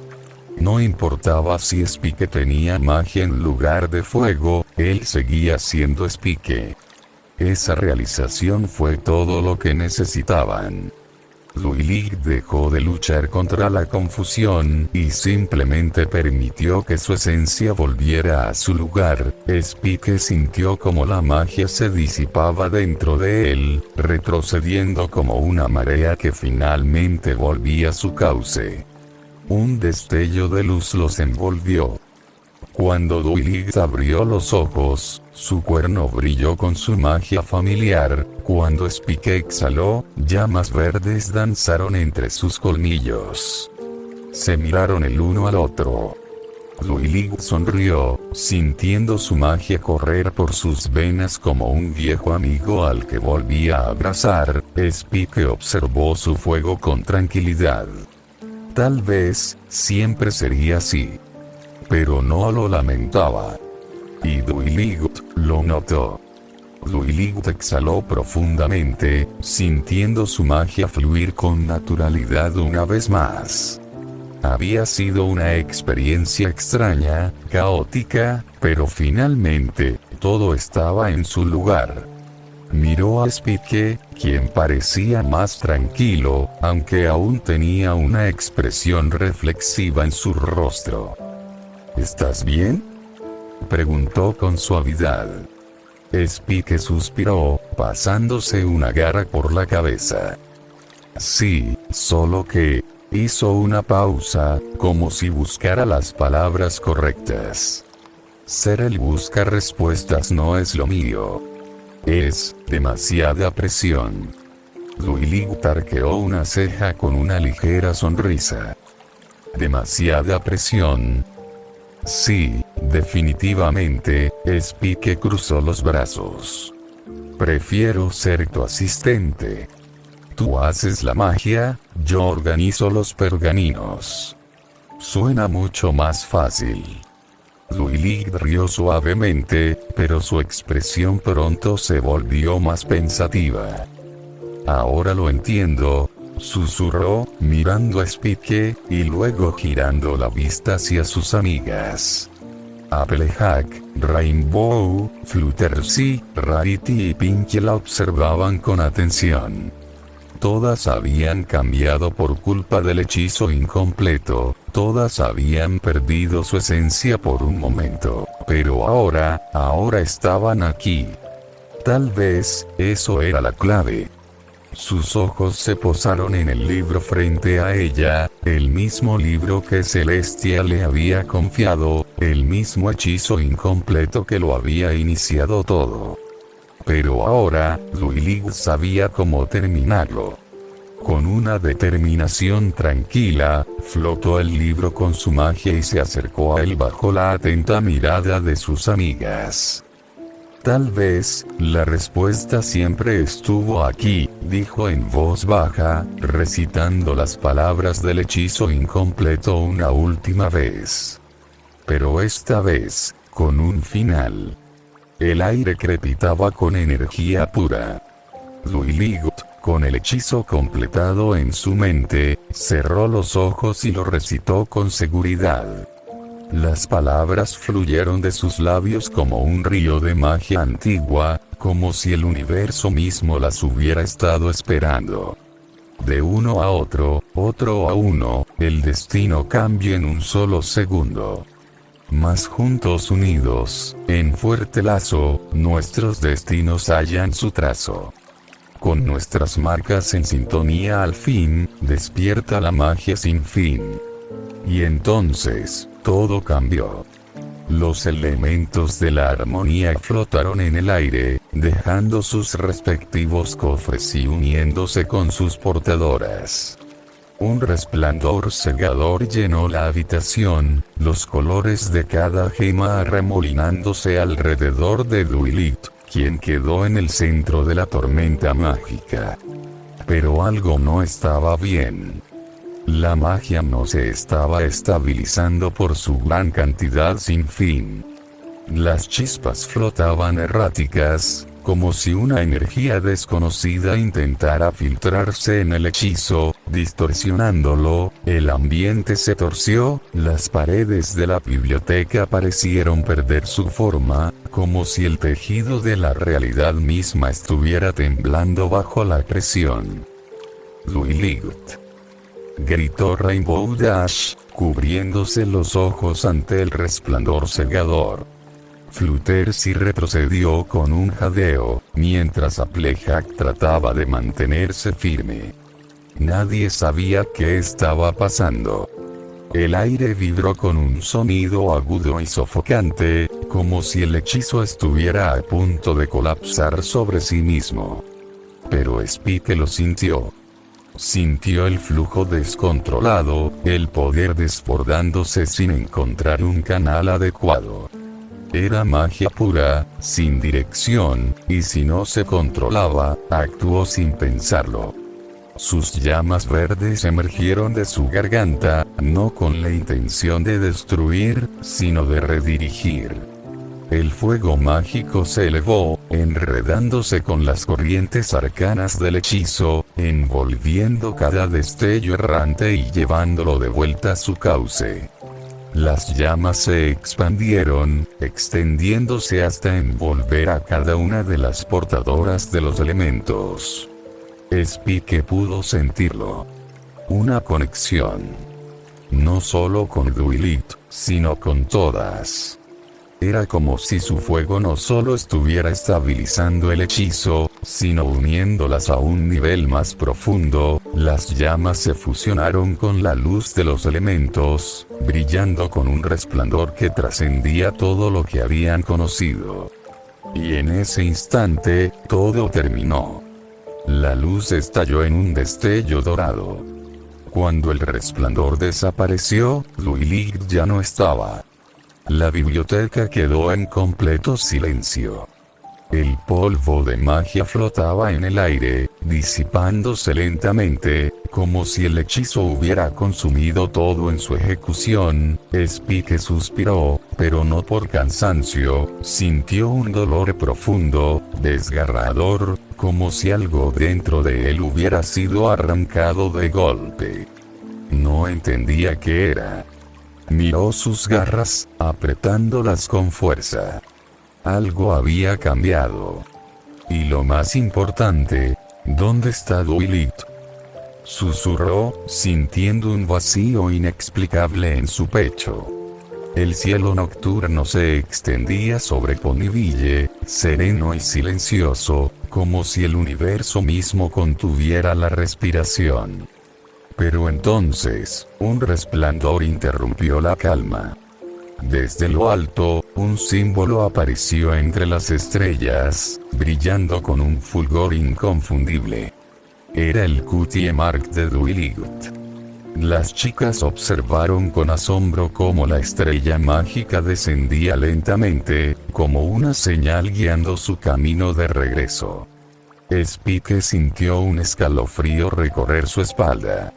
No importaba si Spike tenía magia en lugar de fuego, él seguía siendo Spike. Esa realización fue todo lo que necesitaban. Luilig dejó de luchar contra la confusión, y simplemente permitió que su esencia volviera a su lugar. Spike sintió como la magia se disipaba dentro de él, retrocediendo como una marea que finalmente volvía a su cauce. Un destello de luz los envolvió. Cuando Luilig abrió los ojos, su cuerno brilló con su magia familiar. Cuando Spike exhaló, llamas verdes danzaron entre sus colmillos. Se miraron el uno al otro. Luilig sonrió, sintiendo su magia correr por sus venas como un viejo amigo al que volvía a abrazar. Spike observó su fuego con tranquilidad. Tal vez, siempre sería así. Pero no lo lamentaba. Y Luilig lo notó. Luilig exhaló profundamente, sintiendo su magia fluir con naturalidad una vez más. Había sido una experiencia extraña, caótica, pero finalmente, todo estaba en su lugar. Miró a Spike, quien parecía más tranquilo, aunque aún tenía una expresión reflexiva en su rostro. ¿Estás bien?, preguntó con suavidad. Spike suspiró, pasándose una garra por la cabeza. Sí, solo que... hizo una pausa, como si buscara las palabras correctas. Ser el busca respuestas no es lo mío. Es demasiada presión. Luilig arqueó una ceja con una ligera sonrisa. ¿Demasiada presión? Sí, definitivamente. Spike cruzó los brazos. Prefiero ser tu asistente. Tú haces la magia, yo organizo los pergaminos. Suena mucho más fácil. Luilig rió suavemente, pero su expresión pronto se volvió más pensativa. Ahora lo entiendo, susurró, mirando a Spike, y luego girando la vista hacia sus amigas. Applejack, Rainbow, Fluttershy, Rarity y Pinkie la observaban con atención. Todas habían cambiado por culpa del hechizo incompleto, todas habían perdido su esencia por un momento, pero ahora estaban aquí. Tal vez, eso era la clave. Sus ojos se posaron en el libro frente a ella, el mismo libro que Celestia le había confiado, el mismo hechizo incompleto que lo había iniciado todo. Pero ahora, Luilig sabía cómo terminarlo. Con una determinación tranquila, flotó el libro con su magia y se acercó a él bajo la atenta mirada de sus amigas. Tal vez, la respuesta siempre estuvo aquí, dijo en voz baja, recitando las palabras del hechizo incompleto una última vez. Pero esta vez, con un final. El aire crepitaba con energía pura. Luilig, con el hechizo completado en su mente, cerró los ojos y lo recitó con seguridad. Las palabras fluyeron de sus labios como un río de magia antigua, como si el universo mismo las hubiera estado esperando. De uno a otro, otro a uno, el destino cambia en un solo segundo. Mas juntos unidos, en fuerte lazo, nuestros destinos hallan su trazo. Con nuestras marcas en sintonía al fin, despierta la magia sin fin. Y entonces, todo cambió. Los elementos de la armonía flotaron en el aire, dejando sus respectivos cofres y uniéndose con sus portadoras. Un resplandor cegador llenó la habitación, los colores de cada gema arremolinándose alrededor de Duilit, quien quedó en el centro de la tormenta mágica. Pero algo no estaba bien. La magia no se estaba estabilizando por su gran cantidad sin fin. Las chispas flotaban erráticas, como si una energía desconocida intentara filtrarse en el hechizo, distorsionándolo. El ambiente se torció, las paredes de la biblioteca parecieron perder su forma, como si el tejido de la realidad misma estuviera temblando bajo la presión. Duilit, gritó Rainbow Dash, cubriéndose los ojos ante el resplandor cegador. Fluttershy retrocedió con un jadeo, mientras Applejack trataba de mantenerse firme. Nadie sabía qué estaba pasando. El aire vibró con un sonido agudo y sofocante, como si el hechizo estuviera a punto de colapsar sobre sí mismo. Pero Spike lo sintió. Sintió el flujo descontrolado, el poder desbordándose sin encontrar un canal adecuado. Era magia pura, sin dirección, y si no se controlaba, actuó sin pensarlo. Sus llamas verdes emergieron de su garganta, no con la intención de destruir, sino de redirigir. El fuego mágico se elevó, enredándose con las corrientes arcanas del hechizo, envolviendo cada destello errante y llevándolo de vuelta a su cauce. Las llamas se expandieron, extendiéndose hasta envolver a cada una de las portadoras de los elementos. Spike pudo sentirlo. Una conexión. No solo con Duilit, sino con todas. Era como si su fuego no solo estuviera estabilizando el hechizo, sino uniéndolas a un nivel más profundo. Las llamas se fusionaron con la luz de los elementos, brillando con un resplandor que trascendía todo lo que habían conocido. Y en ese instante, todo terminó. La luz estalló en un destello dorado. Cuando el resplandor desapareció, Duilit ya no estaba. La biblioteca quedó en completo silencio. El polvo de magia flotaba en el aire, disipándose lentamente, como si el hechizo hubiera consumido todo en su ejecución. Spike suspiró, pero no por cansancio, sintió un dolor profundo, desgarrador, como si algo dentro de él hubiera sido arrancado de golpe. No entendía qué era. Miró sus garras, apretándolas con fuerza. Algo había cambiado. Y lo más importante, ¿dónde está Duilit? Susurró, sintiendo un vacío inexplicable en su pecho. El cielo nocturno se extendía sobre Ponyville, sereno y silencioso, como si el universo mismo contuviera la respiración. Pero entonces, un resplandor interrumpió la calma. Desde lo alto, un símbolo apareció entre las estrellas, brillando con un fulgor inconfundible. Era el Cutie Mark de Duilit. Las chicas observaron con asombro cómo la estrella mágica descendía lentamente, como una señal guiando su camino de regreso. Spike sintió un escalofrío recorrer su espalda.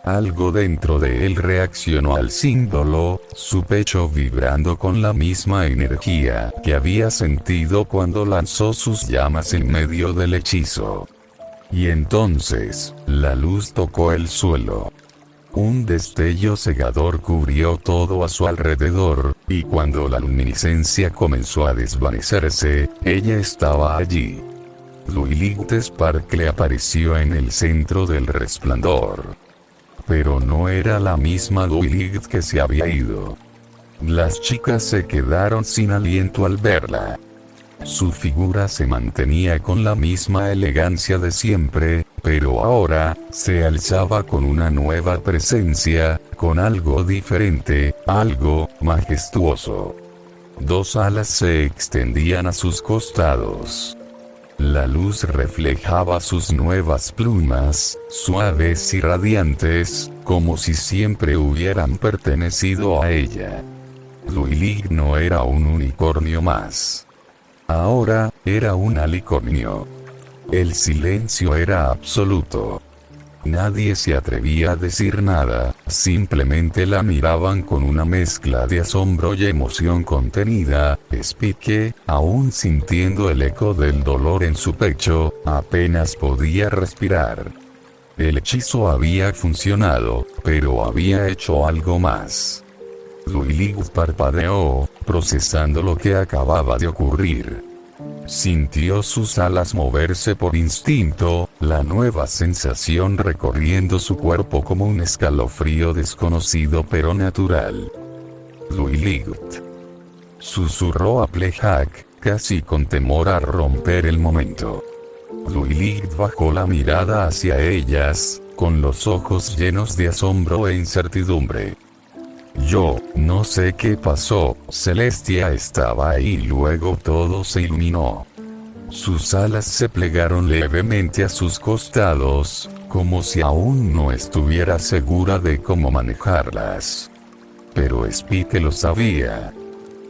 Algo dentro de él reaccionó al símbolo, su pecho vibrando con la misma energía que había sentido cuando lanzó sus llamas en medio del hechizo. Y entonces, la luz tocó el suelo. Un destello cegador cubrió todo a su alrededor, y cuando la luminiscencia comenzó a desvanecerse, ella estaba allí. Duilit Sparkle apareció en el centro del resplandor. Pero no era la misma Duilit que se había ido. Las chicas se quedaron sin aliento al verla. Su figura se mantenía con la misma elegancia de siempre, pero ahora, se alzaba con una nueva presencia, con algo diferente, algo majestuoso. 2 alas se extendían a sus costados. La luz reflejaba sus nuevas plumas, suaves y radiantes, como si siempre hubieran pertenecido a ella. Duilig no era un unicornio más. Ahora, era un alicornio. El silencio era absoluto. Nadie se atrevía a decir nada, simplemente la miraban con una mezcla de asombro y emoción contenida. Spike, aún sintiendo el eco del dolor en su pecho, apenas podía respirar. El hechizo había funcionado, pero había hecho algo más. Duilig parpadeó, procesando lo que acababa de ocurrir. Sintió sus alas moverse por instinto, la nueva sensación recorriendo su cuerpo como un escalofrío desconocido pero natural. Duilig, susurró a Plejak, casi con temor a romper el momento. Duilig bajó la mirada hacia ellas, con los ojos llenos de asombro e incertidumbre. Yo, no sé qué pasó, Celestia estaba ahí y luego todo se iluminó. Sus alas se plegaron levemente a sus costados, como si aún no estuviera segura de cómo manejarlas. Pero Spike lo sabía.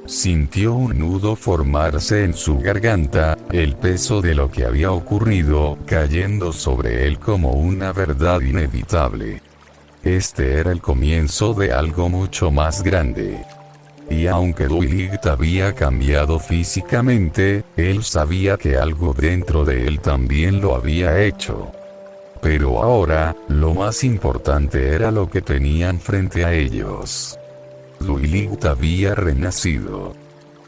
Sintió un nudo formarse en su garganta, el peso de lo que había ocurrido cayendo sobre él como una verdad inevitable. Este era el comienzo de algo mucho más grande. Y aunque Duilig había cambiado físicamente, él sabía que algo dentro de él también lo había hecho. Pero ahora, lo más importante era lo que tenían frente a ellos. Duilig había renacido.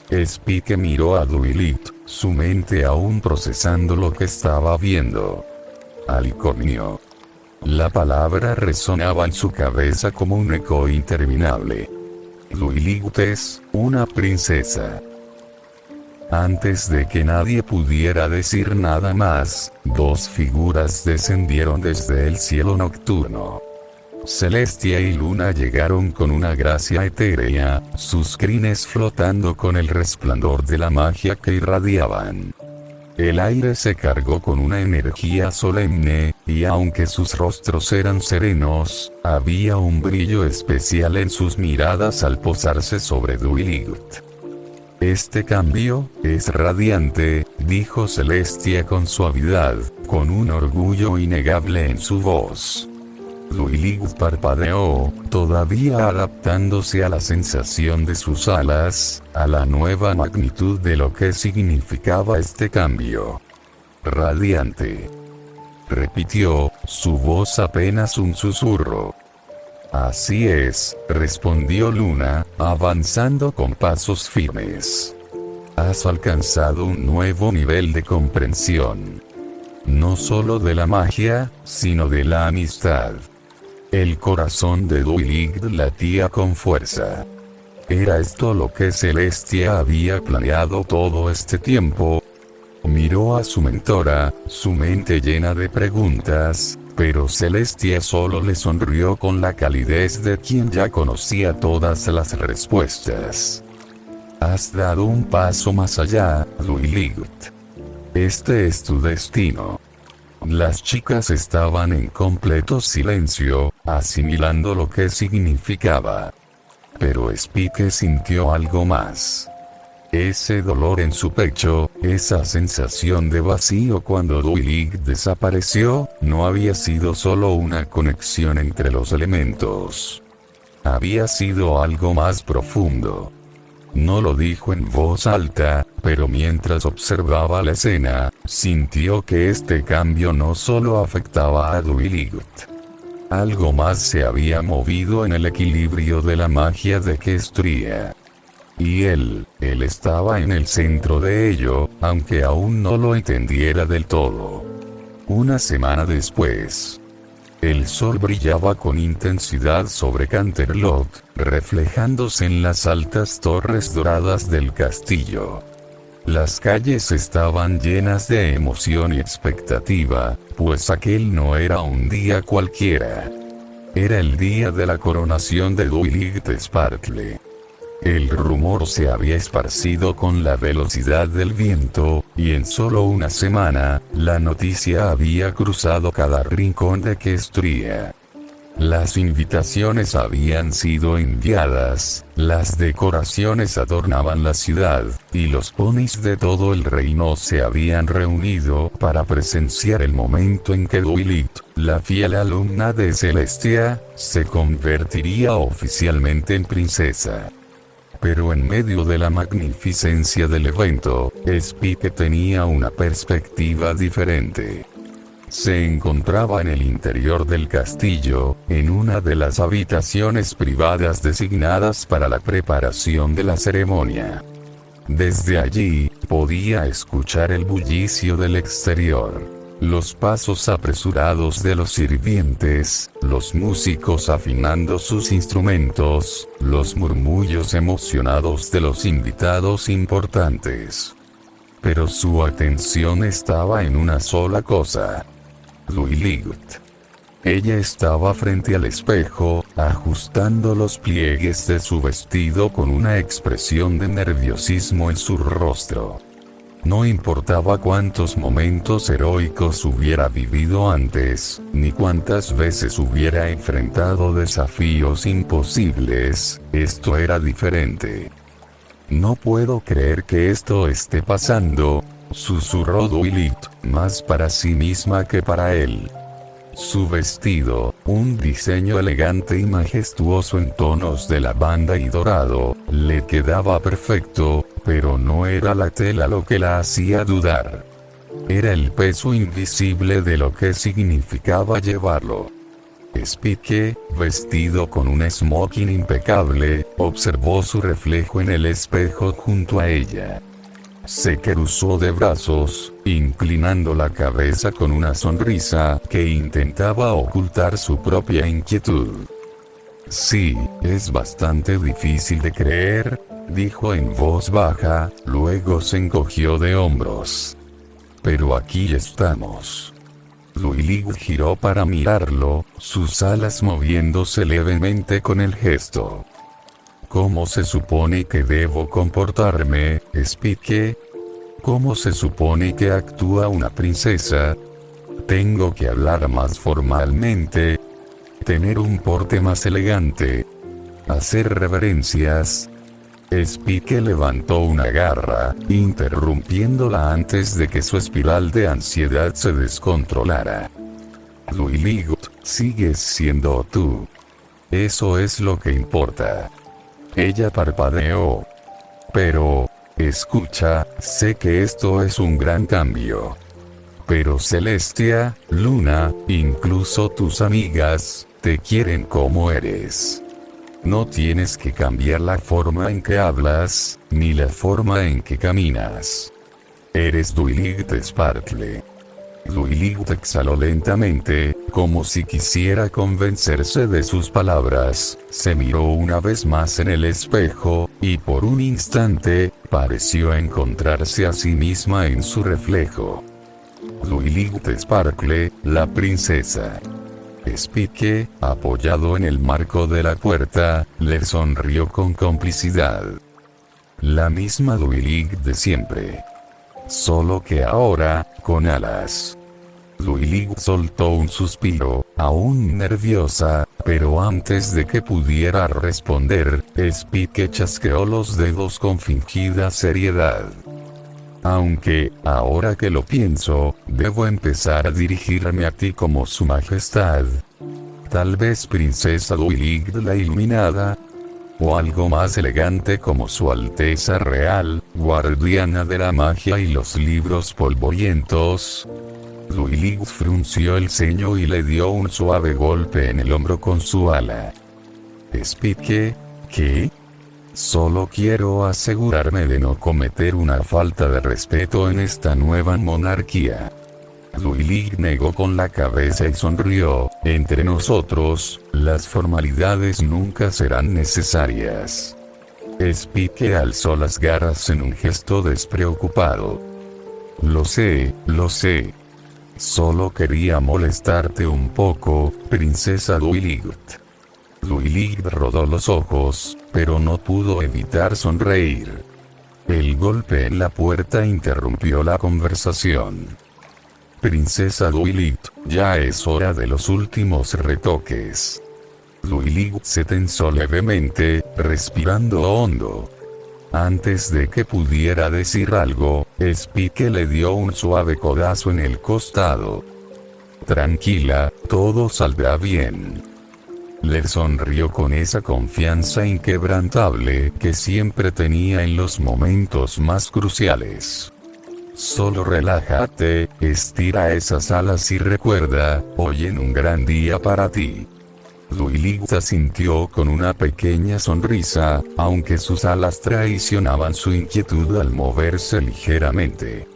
Spike miró a Duilig, su mente aún procesando lo que estaba viendo. Alicornio. La palabra resonaba en su cabeza como un eco interminable. Duilig es una princesa. Antes de que nadie pudiera decir nada más, 2 figuras descendieron desde el cielo nocturno. Celestia y Luna llegaron con una gracia etérea, sus crines flotando con el resplandor de la magia que irradiaban. El aire se cargó con una energía solemne, y aunque sus rostros eran serenos, había un brillo especial en sus miradas al posarse sobre Duilig. Este cambio es radiante, dijo Celestia con suavidad, con un orgullo innegable en su voz. Duilig parpadeó, todavía adaptándose a la sensación de sus alas, a la nueva magnitud de lo que significaba este cambio. Radiante. Repitió, su voz apenas un susurro. Así es, respondió Luna, avanzando con pasos firmes. Has alcanzado un nuevo nivel de comprensión. No solo de la magia, sino de la amistad. El corazón de Duilig latía con fuerza. ¿Era esto lo que Celestia había planeado todo este tiempo? Miró a su mentora, su mente llena de preguntas, pero Celestia solo le sonrió con la calidez de quien ya conocía todas las respuestas. Has dado un paso más allá, Duilig. Este es tu destino. Las chicas estaban en completo silencio, asimilando lo que significaba. Pero Spike sintió algo más. Ese dolor en su pecho, esa sensación de vacío cuando Duilig desapareció, no había sido solo una conexión entre los elementos. Había sido algo más profundo. No lo dijo en voz alta, pero mientras observaba la escena, sintió que este cambio no solo afectaba a Duilig. Algo más se había movido en el equilibrio de la magia de Kestria. Y él estaba en el centro de ello, aunque aún no lo entendiera del todo. Una semana después, el sol brillaba con intensidad sobre Canterlot, reflejándose en las altas torres doradas del castillo. Las calles estaban llenas de emoción y expectativa, pues aquel no era un día cualquiera. Era el día de la coronación de Duilig Sparkle. El rumor se había esparcido con la velocidad del viento, y en solo una semana, la noticia había cruzado cada rincón de Equestria. Las invitaciones habían sido enviadas, las decoraciones adornaban la ciudad, y los ponis de todo el reino se habían reunido para presenciar el momento en que Dwilit, la fiel alumna de Celestia, se convertiría oficialmente en princesa. Pero en medio de la magnificencia del evento, Spike tenía una perspectiva diferente. Se encontraba en el interior del castillo, en una de las habitaciones privadas designadas para la preparación de la ceremonia. Desde allí, podía escuchar el bullicio del exterior, los pasos apresurados de los sirvientes, los músicos afinando sus instrumentos, los murmullos emocionados de los invitados importantes. Pero su atención estaba en una sola cosa. Dwilit. Ella estaba frente al espejo, ajustando los pliegues de su vestido con una expresión de nerviosismo en su rostro. No importaba cuántos momentos heroicos hubiera vivido antes, ni cuántas veces hubiera enfrentado desafíos imposibles, esto era diferente. No puedo creer que esto esté pasando, susurró Dwilit, más para sí misma que para él. Su vestido, un diseño elegante y majestuoso en tonos de lavanda y dorado, le quedaba perfecto, pero no era la tela lo que la hacía dudar. Era el peso invisible de lo que significaba llevarlo. Spike, vestido con un smoking impecable, observó su reflejo en el espejo junto a ella. Se cruzó de brazos, inclinando la cabeza con una sonrisa que intentaba ocultar su propia inquietud. Sí, es bastante difícil de creer, dijo en voz baja, luego se encogió de hombros. Pero aquí estamos. Dwilit giró para mirarlo, sus alas moviéndose levemente con el gesto. ¿Cómo se supone que debo comportarme, Spike? ¿Cómo se supone que actúa una princesa? Tengo que hablar más formalmente, tener un porte más elegante, hacer reverencias. Spike levantó una garra, interrumpiéndola antes de que su espiral de ansiedad se descontrolara. Dwilit, sigues siendo tú. Eso es lo que importa. Ella parpadeó. Pero, escucha, sé que esto es un gran cambio. Pero Celestia, Luna, incluso tus amigas, te quieren como eres. No tienes que cambiar la forma en que hablas, ni la forma en que caminas. Eres Dwilit Sparkle. Dwilit exhaló lentamente, como si quisiera convencerse de sus palabras, se miró una vez más en el espejo, y por un instante, pareció encontrarse a sí misma en su reflejo. Dwilit Sparkle, la princesa. Spike, apoyado en el marco de la puerta, le sonrió con complicidad. La misma Dwilit de siempre. Solo que ahora, con alas. Dwilit soltó un suspiro, aún nerviosa, pero antes de que pudiera responder, Spike chasqueó los dedos con fingida seriedad. Aunque, ahora que lo pienso, debo empezar a dirigirme a ti como su majestad. Tal vez princesa Dwilit la Iluminada. O algo más elegante como su Alteza Real, guardiana de la magia y los libros polvorientos. Dwilit frunció el ceño y le dio un suave golpe en el hombro con su ala. Spike, ¿qué? Solo quiero asegurarme de no cometer una falta de respeto en esta nueva monarquía. Dwilit negó con la cabeza y sonrió. Entre nosotros, las formalidades nunca serán necesarias. Spike alzó las garras en un gesto despreocupado. Lo sé, lo sé. Solo quería molestarte un poco, princesa Dwilit. Dwilit rodó los ojos, pero no pudo evitar sonreír. El golpe en la puerta interrumpió la conversación. Princesa Duilit, ya es hora de los últimos retoques. Duilit se tensó levemente, respirando hondo. Antes de que pudiera decir algo, Spike le dio un suave codazo en el costado. Tranquila, todo saldrá bien. Le sonrió con esa confianza inquebrantable que siempre tenía en los momentos más cruciales. Solo relájate, estira esas alas y recuerda, hoy en un gran día para ti. Duilit asintió con una pequeña sonrisa, aunque sus alas traicionaban su inquietud al moverse ligeramente.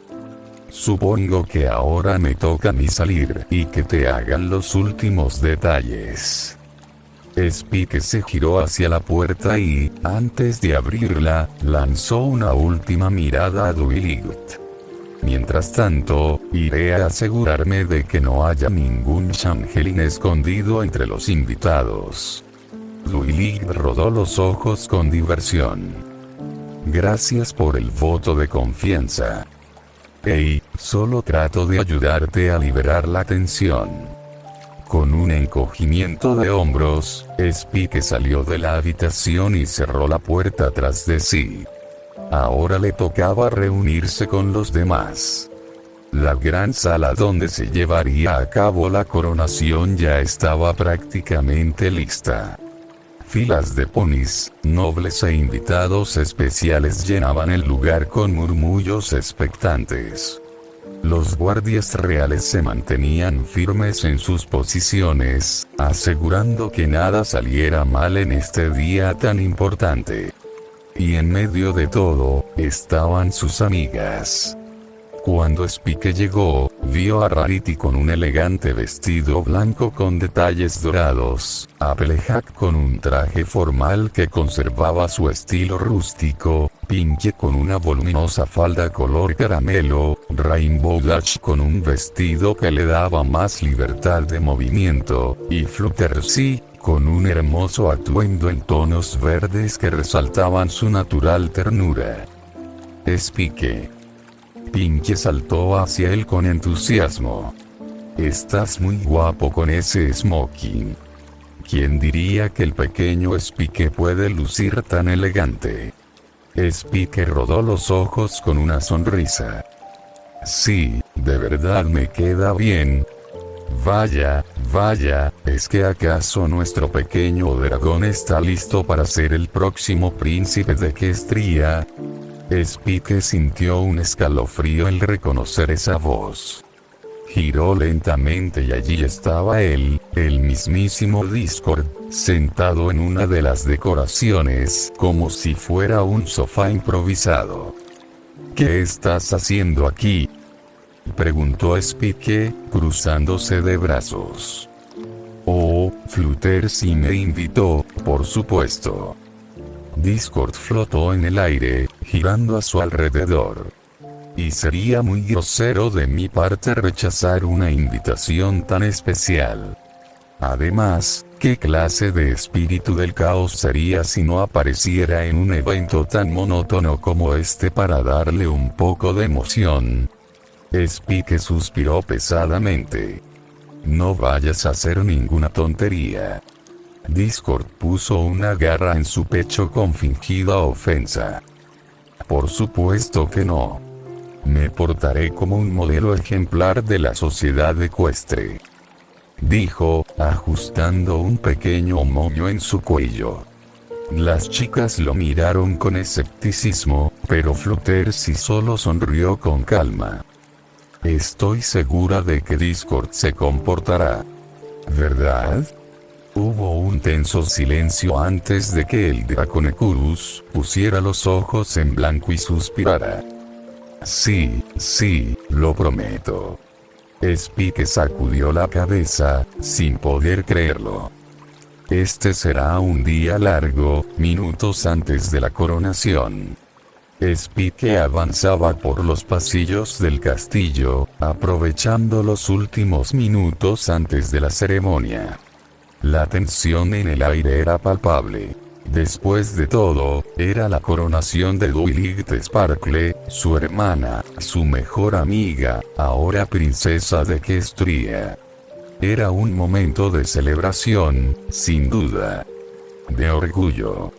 Supongo que ahora me toca a mí salir y que te hagan los últimos detalles. Spike se giró hacia la puerta y, antes de abrirla, lanzó una última mirada a Duilit. Mientras tanto, iré a asegurarme de que no haya ningún changeling escondido entre los invitados. Duilit rodó los ojos con diversión. Gracias por el voto de confianza. Hey, solo trato de ayudarte a liberar la tensión. Con un encogimiento de hombros, Spike salió de la habitación y cerró la puerta tras de sí. Ahora le tocaba reunirse con los demás. La gran sala donde se llevaría a cabo la coronación ya estaba prácticamente lista. Filas de ponis, nobles e invitados especiales llenaban el lugar con murmullos expectantes. Los guardias reales se mantenían firmes en sus posiciones, asegurando que nada saliera mal en este día tan importante. Y en medio de todo, estaban sus amigas. Cuando Spike llegó, vio a Rarity con un elegante vestido blanco con detalles dorados, a Applejack con un traje formal que conservaba su estilo rústico, Pinkie con una voluminosa falda color caramelo, Rainbow Dash con un vestido que le daba más libertad de movimiento, y Fluttershy, con un hermoso atuendo en tonos verdes que resaltaban su natural ternura. Spike. Pinkie saltó hacia él con entusiasmo. Estás muy guapo con ese smoking. ¿Quién diría que el pequeño Spike puede lucir tan elegante? Spike rodó los ojos con una sonrisa. Sí, de verdad me queda bien. Vaya, ¿es que acaso nuestro pequeño dragón está listo para ser el próximo príncipe de Equestria? Spike sintió un escalofrío al reconocer esa voz. Giró lentamente y allí estaba él, el mismísimo Discord, sentado en una de las decoraciones, como si fuera un sofá improvisado. ¿Qué estás haciendo aquí?, preguntó Spike, cruzándose de brazos. Oh, Fluttershy me invitó, por supuesto. Discord flotó en el aire, girando a su alrededor. Y sería muy grosero de mi parte rechazar una invitación tan especial. Además, ¿qué clase de espíritu del caos sería si no apareciera en un evento tan monótono como este para darle un poco de emoción? Spike suspiró pesadamente. No vayas a hacer ninguna tontería. Discord puso una garra en su pecho con fingida ofensa. Por supuesto que no. Me portaré como un modelo ejemplar de la sociedad ecuestre, dijo, ajustando un pequeño moño en su cuello. Las chicas lo miraron con escepticismo, pero Fluttershy solo sonrió con calma. Estoy segura de que Discord se comportará. ¿Verdad? Hubo un tenso silencio antes de que el Draconequus pusiera los ojos en blanco y suspirara. Sí, lo prometo. Spike sacudió la cabeza, sin poder creerlo. Este será un día largo, minutos antes de la coronación. Spike avanzaba por los pasillos del castillo, aprovechando los últimos minutos antes de la ceremonia. La tensión en el aire era palpable. Después de todo, era la coronación de Dwight Sparkle, su hermana, su mejor amiga, ahora princesa de Equestria. Era un momento de celebración, sin duda. De orgullo.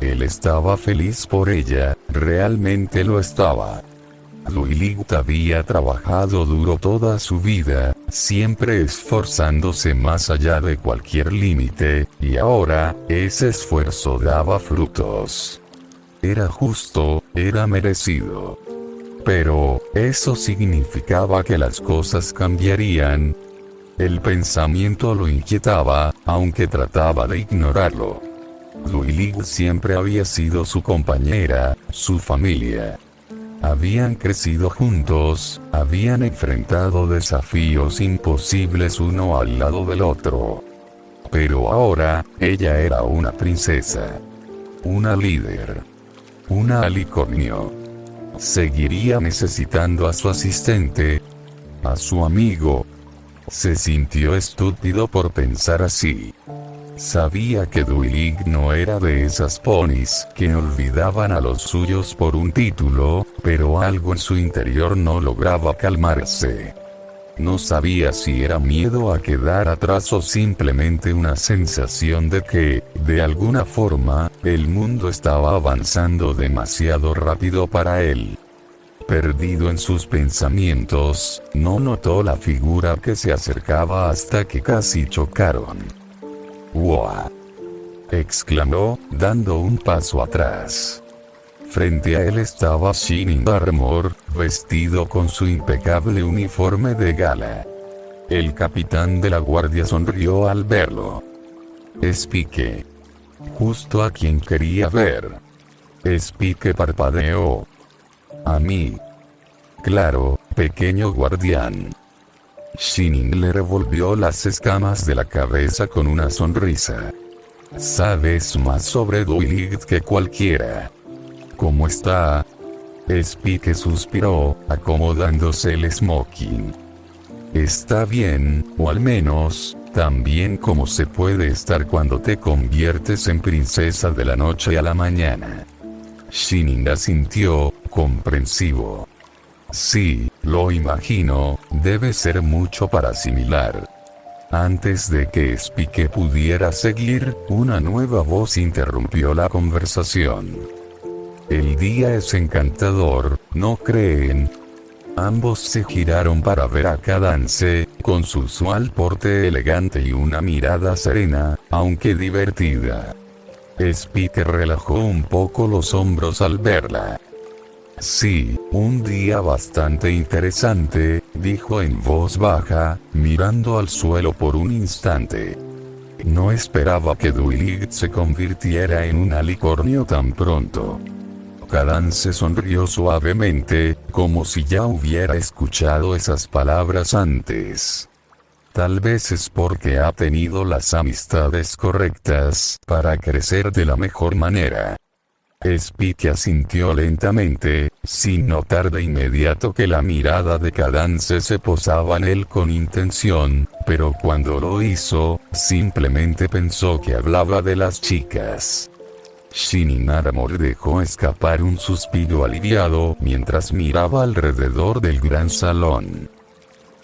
Él estaba feliz por ella, realmente lo estaba. Dwight había trabajado duro toda su vida, siempre esforzándose más allá de cualquier límite, y ahora, ese esfuerzo daba frutos. Era justo, era merecido. Pero, ¿eso significaba que las cosas cambiarían? El pensamiento lo inquietaba, aunque trataba de ignorarlo. Dwight siempre había sido su compañera, su familia. Habían crecido juntos, habían enfrentado desafíos imposibles uno al lado del otro. Pero ahora, ella era una princesa. Una líder. Una alicornio. Seguiría necesitando a su asistente. A su amigo. Se sintió estúpido por pensar así. Sabía que Dwight no era de esas ponis que olvidaban a los suyos por un título, pero algo en su interior no lograba calmarse. No sabía si era miedo a quedar atrás o simplemente una sensación de que, de alguna forma, el mundo estaba avanzando demasiado rápido para él. Perdido en sus pensamientos, no notó la figura que se acercaba hasta que casi chocaron. ¡Wow! Exclamó, dando un paso atrás. Frente a él estaba Shining Armor, vestido con su impecable uniforme de gala. El capitán de la guardia sonrió al verlo. Spike. Justo a quien quería ver. Spike parpadeó. A mí. Claro, pequeño guardián. Shining le revolvió las escamas de la cabeza con una sonrisa. Sabes más sobre Dwight que cualquiera. ¿Cómo está? Spike suspiró, acomodándose el smoking. Está bien, o al menos, tan bien como se puede estar cuando te conviertes en princesa de la noche a la mañana. Shining asintió, comprensivo. Sí, lo imagino, debe ser mucho para asimilar. Antes de que Spike pudiera seguir, una nueva voz interrumpió la conversación. El día es encantador, ¿no creen? Ambos se giraron para ver a Cadance, con su usual porte elegante y una mirada serena, aunque divertida. Spike relajó un poco los hombros al verla. Sí, un día bastante interesante, dijo en voz baja, mirando al suelo por un instante. No esperaba que Dwight se convirtiera en un alicornio tan pronto. Cadance sonrió suavemente, como si ya hubiera escuchado esas palabras antes. Tal vez es porque ha tenido las amistades correctas para crecer de la mejor manera. Spike asintió lentamente, sin notar de inmediato que la mirada de Cadance se posaba en él con intención, pero cuando lo hizo, simplemente pensó que hablaba de las chicas. Shining Armor dejó escapar un suspiro aliviado mientras miraba alrededor del gran salón.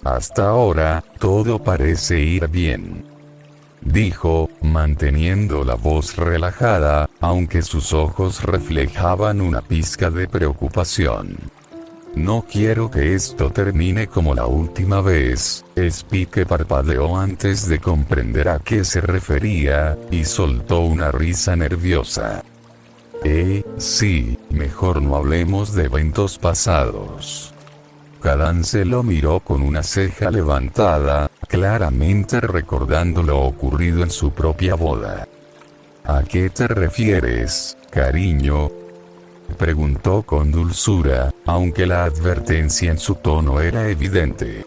Hasta ahora, todo parece ir bien, dijo, manteniendo la voz relajada, aunque sus ojos reflejaban una pizca de preocupación. No quiero que esto termine como la última vez. Spike parpadeó antes de comprender a qué se refería, y soltó una risa nerviosa. Sí, mejor no hablemos de eventos pasados. Cadance lo miró con una ceja levantada, claramente recordando lo ocurrido en su propia boda. ¿A qué te refieres, cariño?, preguntó con dulzura, aunque la advertencia en su tono era evidente.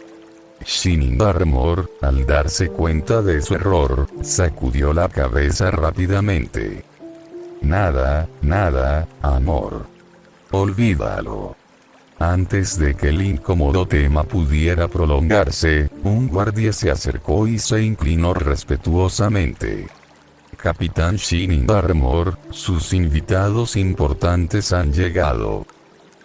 Shining Armor, al darse cuenta de su error, sacudió la cabeza rápidamente. Nada, amor. Olvídalo. Antes de que el incómodo tema pudiera prolongarse, un guardia se acercó y se inclinó respetuosamente. Capitán Shining Armor, sus invitados importantes han llegado.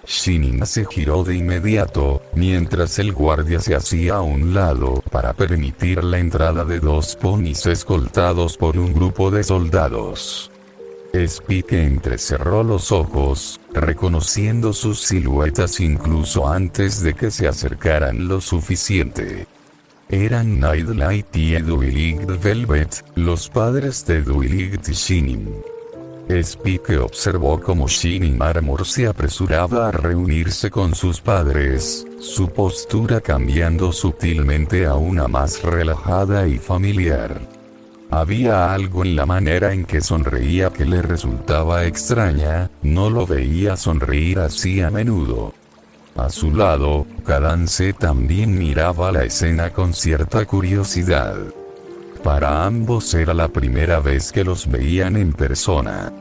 Shining se giró de inmediato, mientras el guardia se hacía a un lado para permitir la entrada de dos ponis escoltados por un grupo de soldados. Spike entrecerró los ojos, reconociendo sus siluetas incluso antes de que se acercaran lo suficiente. Eran Nightlight y Duilig Velvet, los padres de Duilig y Shining. Spike observó cómo Shining Armor se apresuraba a reunirse con sus padres, su postura cambiando sutilmente a una más relajada y familiar. Había algo en la manera en que sonreía que le resultaba extraña, no lo veía sonreír así a menudo. A su lado, Cadance también miraba la escena con cierta curiosidad. Para ambos era la primera vez que los veían en persona.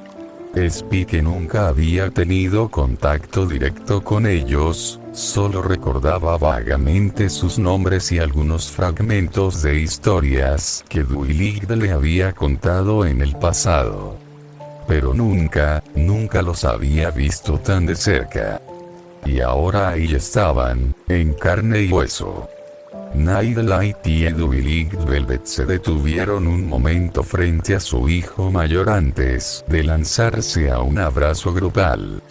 Spike nunca había tenido contacto directo con ellos, solo recordaba vagamente sus nombres y algunos fragmentos de historias que Duilig le había contado en el pasado. Pero nunca los había visto tan de cerca. Y ahora ahí estaban, en carne y hueso. Nightlight y Duilig Velvet se detuvieron un momento frente a su hijo mayor antes de lanzarse a un abrazo grupal.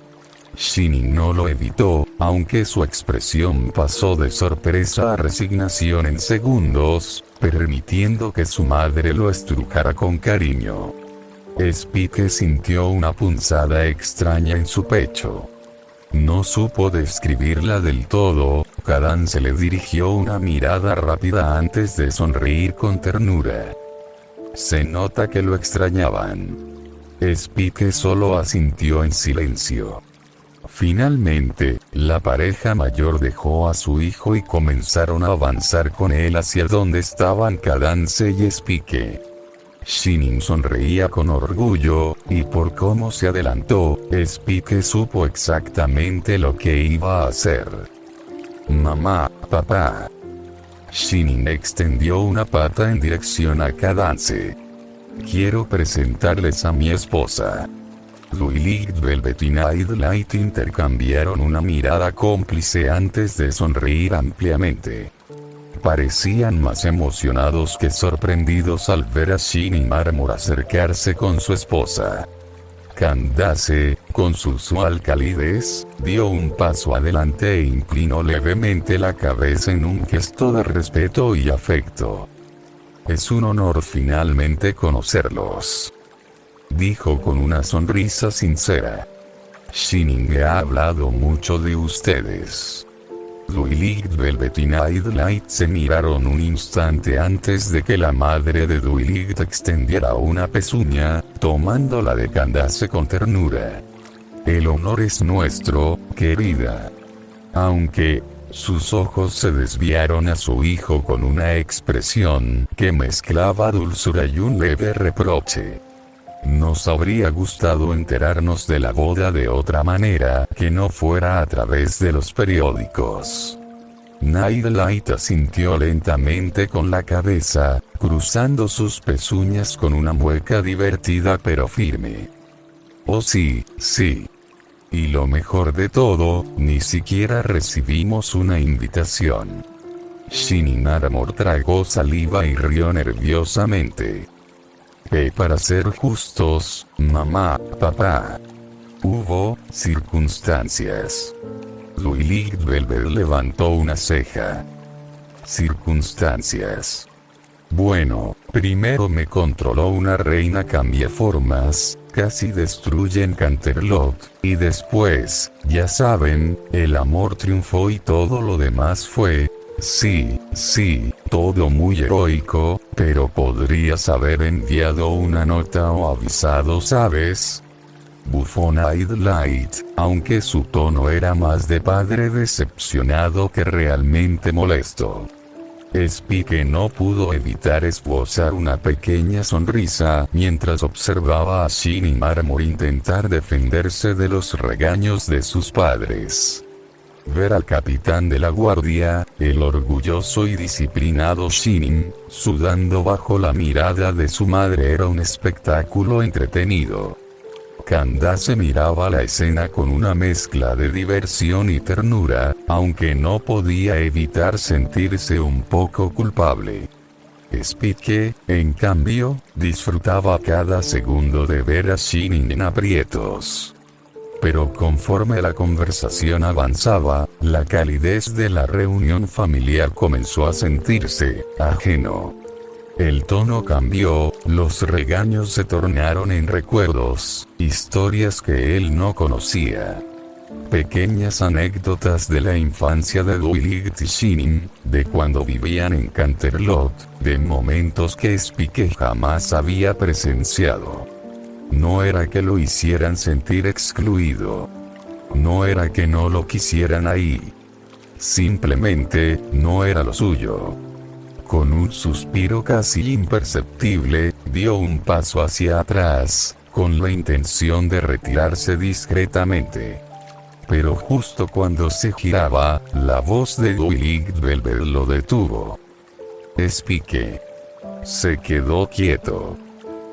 Shining no lo evitó, aunque su expresión pasó de sorpresa a resignación en segundos, permitiendo que su madre lo estrujara con cariño. Spike sintió una punzada extraña en su pecho. No supo describirla del todo, Cadance le dirigió una mirada rápida antes de sonreír con ternura. Se nota que lo extrañaban. Spike solo asintió en silencio. Finalmente, la pareja mayor dejó a su hijo y comenzaron a avanzar con él hacia donde estaban Cadance y Spike. Shining sonreía con orgullo, y por cómo se adelantó, Spike supo exactamente lo que iba a hacer. Mamá, papá. Shining extendió una pata en dirección a Cadance. Quiero presentarles a mi esposa. Duilig Velvet y Nightlight intercambiaron una mirada cómplice antes de sonreír ampliamente. Parecían más emocionados que sorprendidos al ver a Shining Armor acercarse con su esposa. Candace, con su usual calidez, dio un paso adelante e inclinó levemente la cabeza en un gesto de respeto y afecto. Es un honor finalmente conocerlos, dijo con una sonrisa sincera. Shining me ha hablado mucho de ustedes. Duilig Velvet y Nightlight se miraron un instante antes de que la madre de Duilig extendiera una pezuña, tomándola de Candace con ternura. El honor es nuestro, querida. Aunque, sus ojos se desviaron a su hijo con una expresión que mezclaba dulzura y un leve reproche. Nos habría gustado enterarnos de la boda de otra manera que no fuera a través de los periódicos. Nightlight asintió lentamente con la cabeza, cruzando sus pezuñas con una mueca divertida pero firme. Oh sí, sí. Y lo mejor de todo, ni siquiera recibimos una invitación. Shining Armor tragó saliva y rió nerviosamente. Para ser justos, mamá, papá. Hubo circunstancias. Duilig Velvet levantó una ceja. Circunstancias. Bueno, primero me controló una reina cambiaformas, casi destruyen Canterlot, y después, ya saben, el amor triunfó y todo lo demás fue... Sí, todo muy heroico, pero podrías haber enviado una nota o avisado, ¿sabes? Bufó Nightlight, aunque su tono era más de padre decepcionado que realmente molesto. Spike no pudo evitar esbozar una pequeña sonrisa mientras observaba a Shining Armor intentar defenderse de los regaños de sus padres. Ver al capitán de la guardia, el orgulloso y disciplinado Shinin, sudando bajo la mirada de su madre era un espectáculo entretenido. Candace miraba la escena con una mezcla de diversión y ternura, aunque no podía evitar sentirse un poco culpable. Spike, en cambio, disfrutaba cada segundo de ver a Shinin en aprietos. Pero conforme la conversación avanzaba, la calidez de la reunión familiar comenzó a sentirse ajeno. El tono cambió, los regaños se tornaron en recuerdos, historias que él no conocía. Pequeñas anécdotas de la infancia de Dwight y Shinin, de cuando vivían en Canterlot, de momentos que Spike jamás había presenciado. No era que lo hicieran sentir excluido. No era que no lo quisieran ahí. Simplemente, no era lo suyo. Con un suspiro casi imperceptible, dio un paso hacia atrás, con la intención de retirarse discretamente. Pero justo cuando se giraba, la voz de Dwight Velvet lo detuvo. Spike. Se quedó quieto.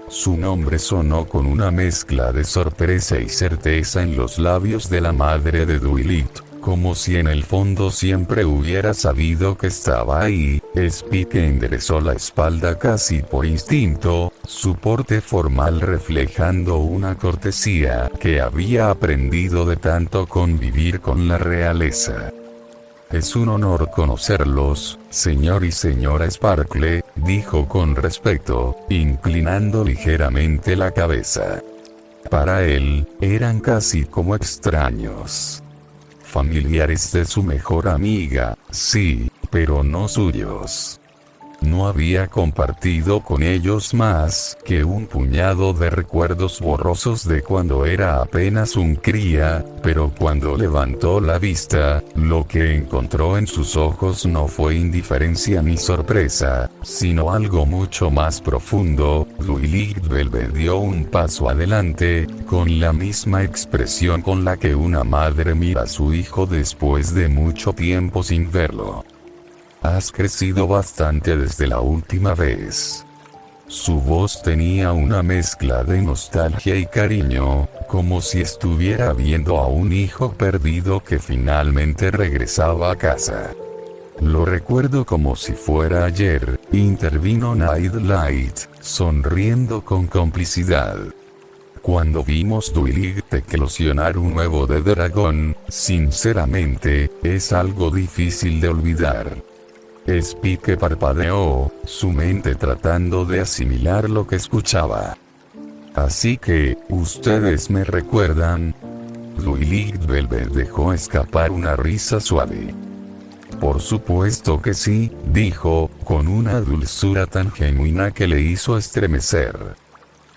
Su nombre sonó con una mezcla de sorpresa y certeza en los labios de la madre de Dwight, como si en el fondo siempre hubiera sabido que estaba ahí. Spike enderezó la espalda casi por instinto, su porte formal reflejando una cortesía que había aprendido de tanto convivir con la realeza. Es un honor conocerlos, señor y señora Sparkle, dijo con respeto, inclinando ligeramente la cabeza. Para él, eran casi como extraños. Familiares de su mejor amiga, sí, pero no suyos. No había compartido con ellos más que un puñado de recuerdos borrosos de cuando era apenas un cría, pero cuando levantó la vista, lo que encontró en sus ojos no fue indiferencia ni sorpresa, sino algo mucho más profundo. Dwight Velvet dio un paso adelante, con la misma expresión con la que una madre mira a su hijo después de mucho tiempo sin verlo. Has crecido bastante desde la última vez. Su voz tenía una mezcla de nostalgia y cariño, como si estuviera viendo a un hijo perdido que finalmente regresaba a casa. Lo recuerdo como si fuera ayer, intervino Nightlight, sonriendo con complicidad. Cuando vimos Dwight eclosionar un huevo de dragón, sinceramente, es algo difícil de olvidar. Spike parpadeó, su mente tratando de asimilar lo que escuchaba. Así que, ¿ustedes me recuerdan? Dwight Velvet dejó escapar una risa suave. Por supuesto que sí, dijo, con una dulzura tan genuina que le hizo estremecer.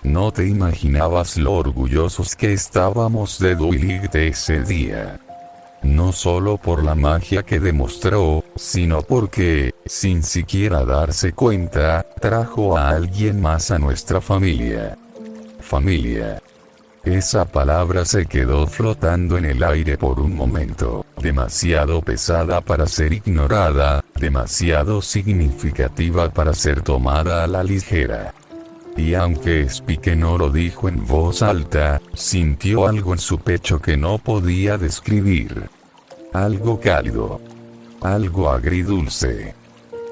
No te imaginabas lo orgullosos que estábamos de Dwight ese día. No solo por la magia que demostró, sino porque, sin siquiera darse cuenta, trajo a alguien más a nuestra familia. Familia. Esa palabra se quedó flotando en el aire por un momento, demasiado pesada para ser ignorada, demasiado significativa para ser tomada a la ligera. Y aunque Spike no lo dijo en voz alta, sintió algo en su pecho que no podía describir. Algo cálido. Algo agridulce.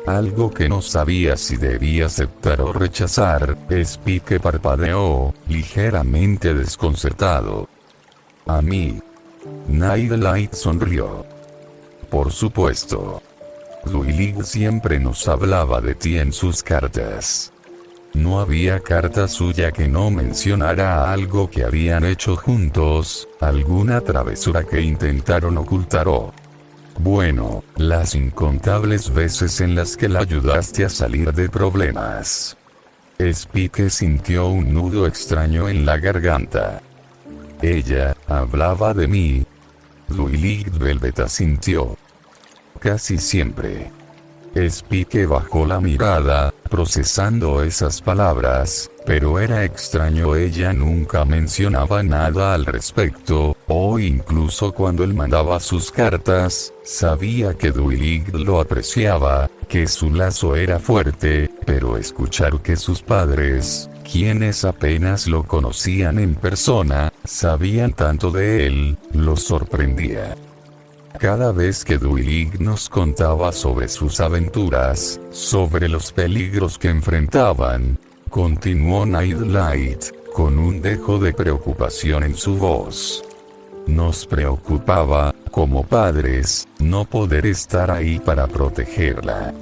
Algo que no sabía si debía aceptar o rechazar. Spike parpadeó, ligeramente desconcertado. A mí. Nightlight sonrió. Por supuesto. Dwight siempre nos hablaba de ti en sus cartas. No había carta suya que no mencionara algo que habían hecho juntos, alguna travesura que intentaron ocultar o... Bueno, las incontables veces en las que la ayudaste a salir de problemas. Spike sintió un nudo extraño en la garganta. Ella, hablaba de mí. Dwight Velvet asintió. Casi siempre. Spike bajó la mirada, procesando esas palabras, pero era extraño, ella nunca mencionaba nada al respecto, o incluso cuando él mandaba sus cartas, sabía que Dwilig lo apreciaba, que su lazo era fuerte, pero escuchar que sus padres, quienes apenas lo conocían en persona, sabían tanto de él, lo sorprendía. Cada vez que Dwilig nos contaba sobre sus aventuras, sobre los peligros que enfrentaban, continuó Nightlight, con un dejo de preocupación en su voz. Nos preocupaba, como padres, no poder estar ahí para protegerla.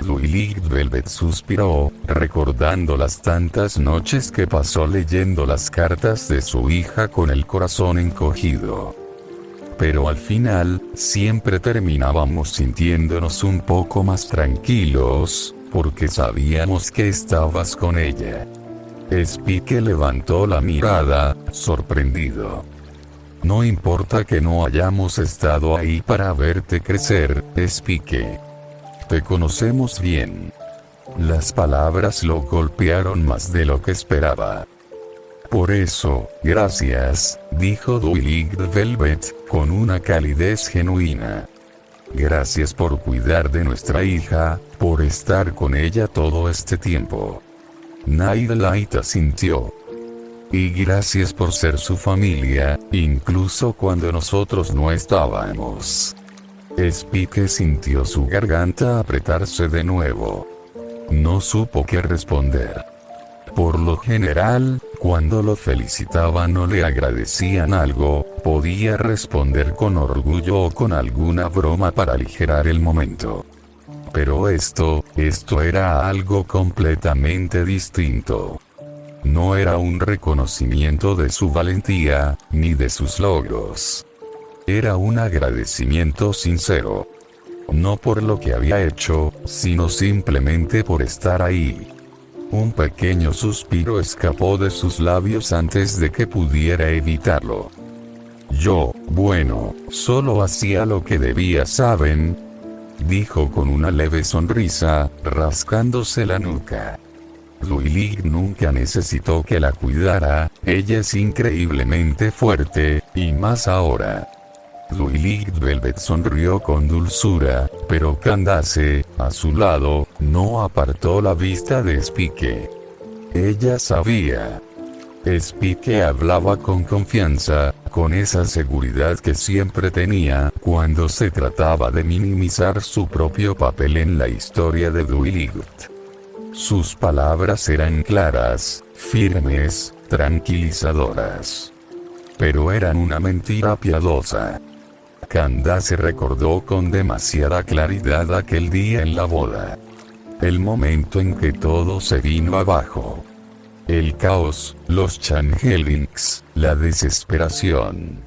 Dwilig Velvet suspiró, recordando las tantas noches que pasó leyendo las cartas de su hija con el corazón encogido. Pero al final, siempre terminábamos sintiéndonos un poco más tranquilos, porque sabíamos que estabas con ella. Spike levantó la mirada, sorprendido. No importa que no hayamos estado ahí para verte crecer, Spike. Te conocemos bien. Las palabras lo golpearon más de lo que esperaba. Por eso, gracias, dijo Dwilig Velvet, con una calidez genuina. Gracias por cuidar de nuestra hija, por estar con ella todo este tiempo. Nightlight asintió. Y gracias por ser su familia, incluso cuando nosotros no estábamos. Spike sintió su garganta apretarse de nuevo. No supo qué responder. Por lo general, cuando lo felicitaban o le agradecían algo, podía responder con orgullo o con alguna broma para aligerar el momento. Pero esto era algo completamente distinto. No era un reconocimiento de su valentía, ni de sus logros. Era un agradecimiento sincero. No por lo que había hecho, sino simplemente por estar ahí. Un pequeño suspiro escapó de sus labios antes de que pudiera evitarlo. Bueno, solo hacía lo que debía, ¿saben? Dijo con una leve sonrisa, rascándose la nuca. Dwilig nunca necesitó que la cuidara, ella es increíblemente fuerte, y más ahora. Dwilig Velvet sonrió con dulzura, pero Candace, a su lado, no apartó la vista de Spike. Ella sabía. Spike hablaba con confianza, con esa seguridad que siempre tenía, cuando se trataba de minimizar su propio papel en la historia de Dwilig. Sus palabras eran claras, firmes, tranquilizadoras. Pero eran una mentira piadosa. Candace recordó con demasiada claridad aquel día en la boda. El momento en que todo se vino abajo. El caos, los changelings, la desesperación.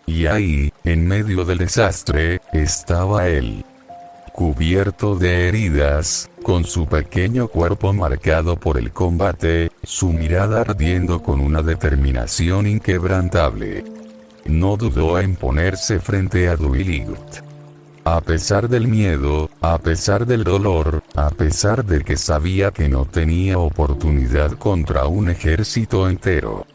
Y ahí, en medio del desastre, estaba él. Cubierto de heridas, con su pequeño cuerpo marcado por el combate, su mirada ardiendo con una determinación inquebrantable. No dudó en ponerse frente a Dwilig. A pesar del miedo, a pesar del dolor, a pesar de que sabía que no tenía oportunidad contra un ejército entero.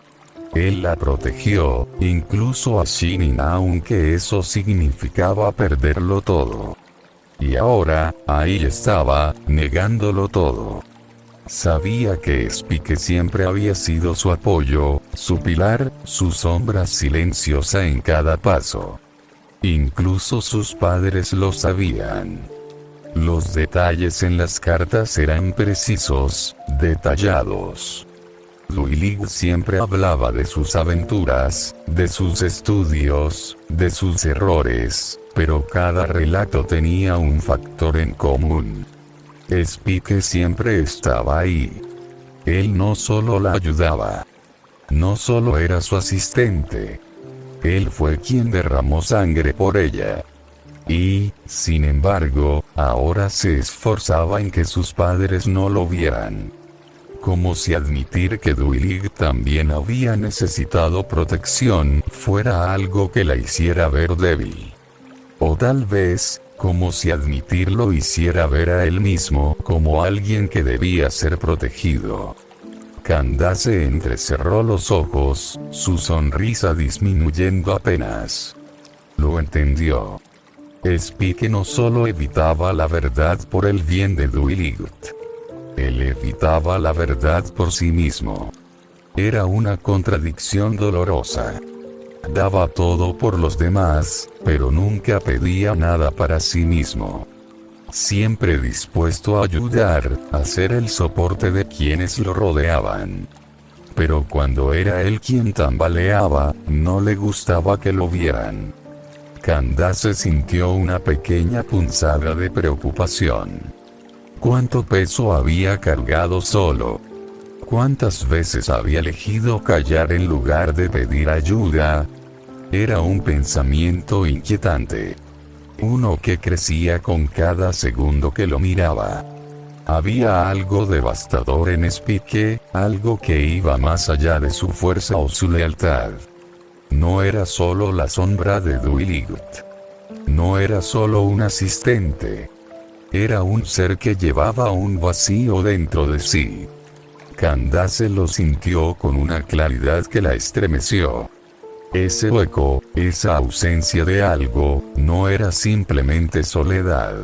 Él la protegió, incluso a Shinin, aunque eso significaba perderlo todo. Y ahora, ahí estaba, negándolo todo. Sabía que Spike siempre había sido su apoyo, su pilar, su sombra silenciosa en cada paso. Incluso sus padres lo sabían. Los detalles en las cartas eran precisos, detallados. Dwilig siempre hablaba de sus aventuras, de sus estudios, de sus errores, pero cada relato tenía un factor en común. Spike siempre estaba ahí. Él no solo la ayudaba. No solo era su asistente. Él fue quien derramó sangre por ella. Y, sin embargo, ahora se esforzaba en que sus padres no lo vieran. Como si admitir que Dwilig también había necesitado protección fuera algo que la hiciera ver débil. O tal vez, como si admitirlo lo hiciera ver a él mismo como alguien que debía ser protegido. Candace entrecerró los ojos, su sonrisa disminuyendo apenas. Lo entendió. Spike no solo evitaba la verdad por el bien de Dwight. Él evitaba la verdad por sí mismo. Era una contradicción dolorosa. Daba todo por los demás, pero nunca pedía nada para sí mismo. Siempre dispuesto a ayudar, a ser el soporte de quienes lo rodeaban. Pero cuando era él quien tambaleaba, no le gustaba que lo vieran. Candace sintió una pequeña punzada de preocupación. ¿Cuánto peso había cargado solo? ¿Cuántas veces había elegido callar en lugar de pedir ayuda? Era un pensamiento inquietante. Uno que crecía con cada segundo que lo miraba. Había algo devastador en Spike, algo que iba más allá de su fuerza o su lealtad. No era solo la sombra de Dwight. No era solo un asistente. Era un ser que llevaba un vacío dentro de sí. Candace lo sintió con una claridad que la estremeció. Ese hueco, esa ausencia de algo, no era simplemente soledad.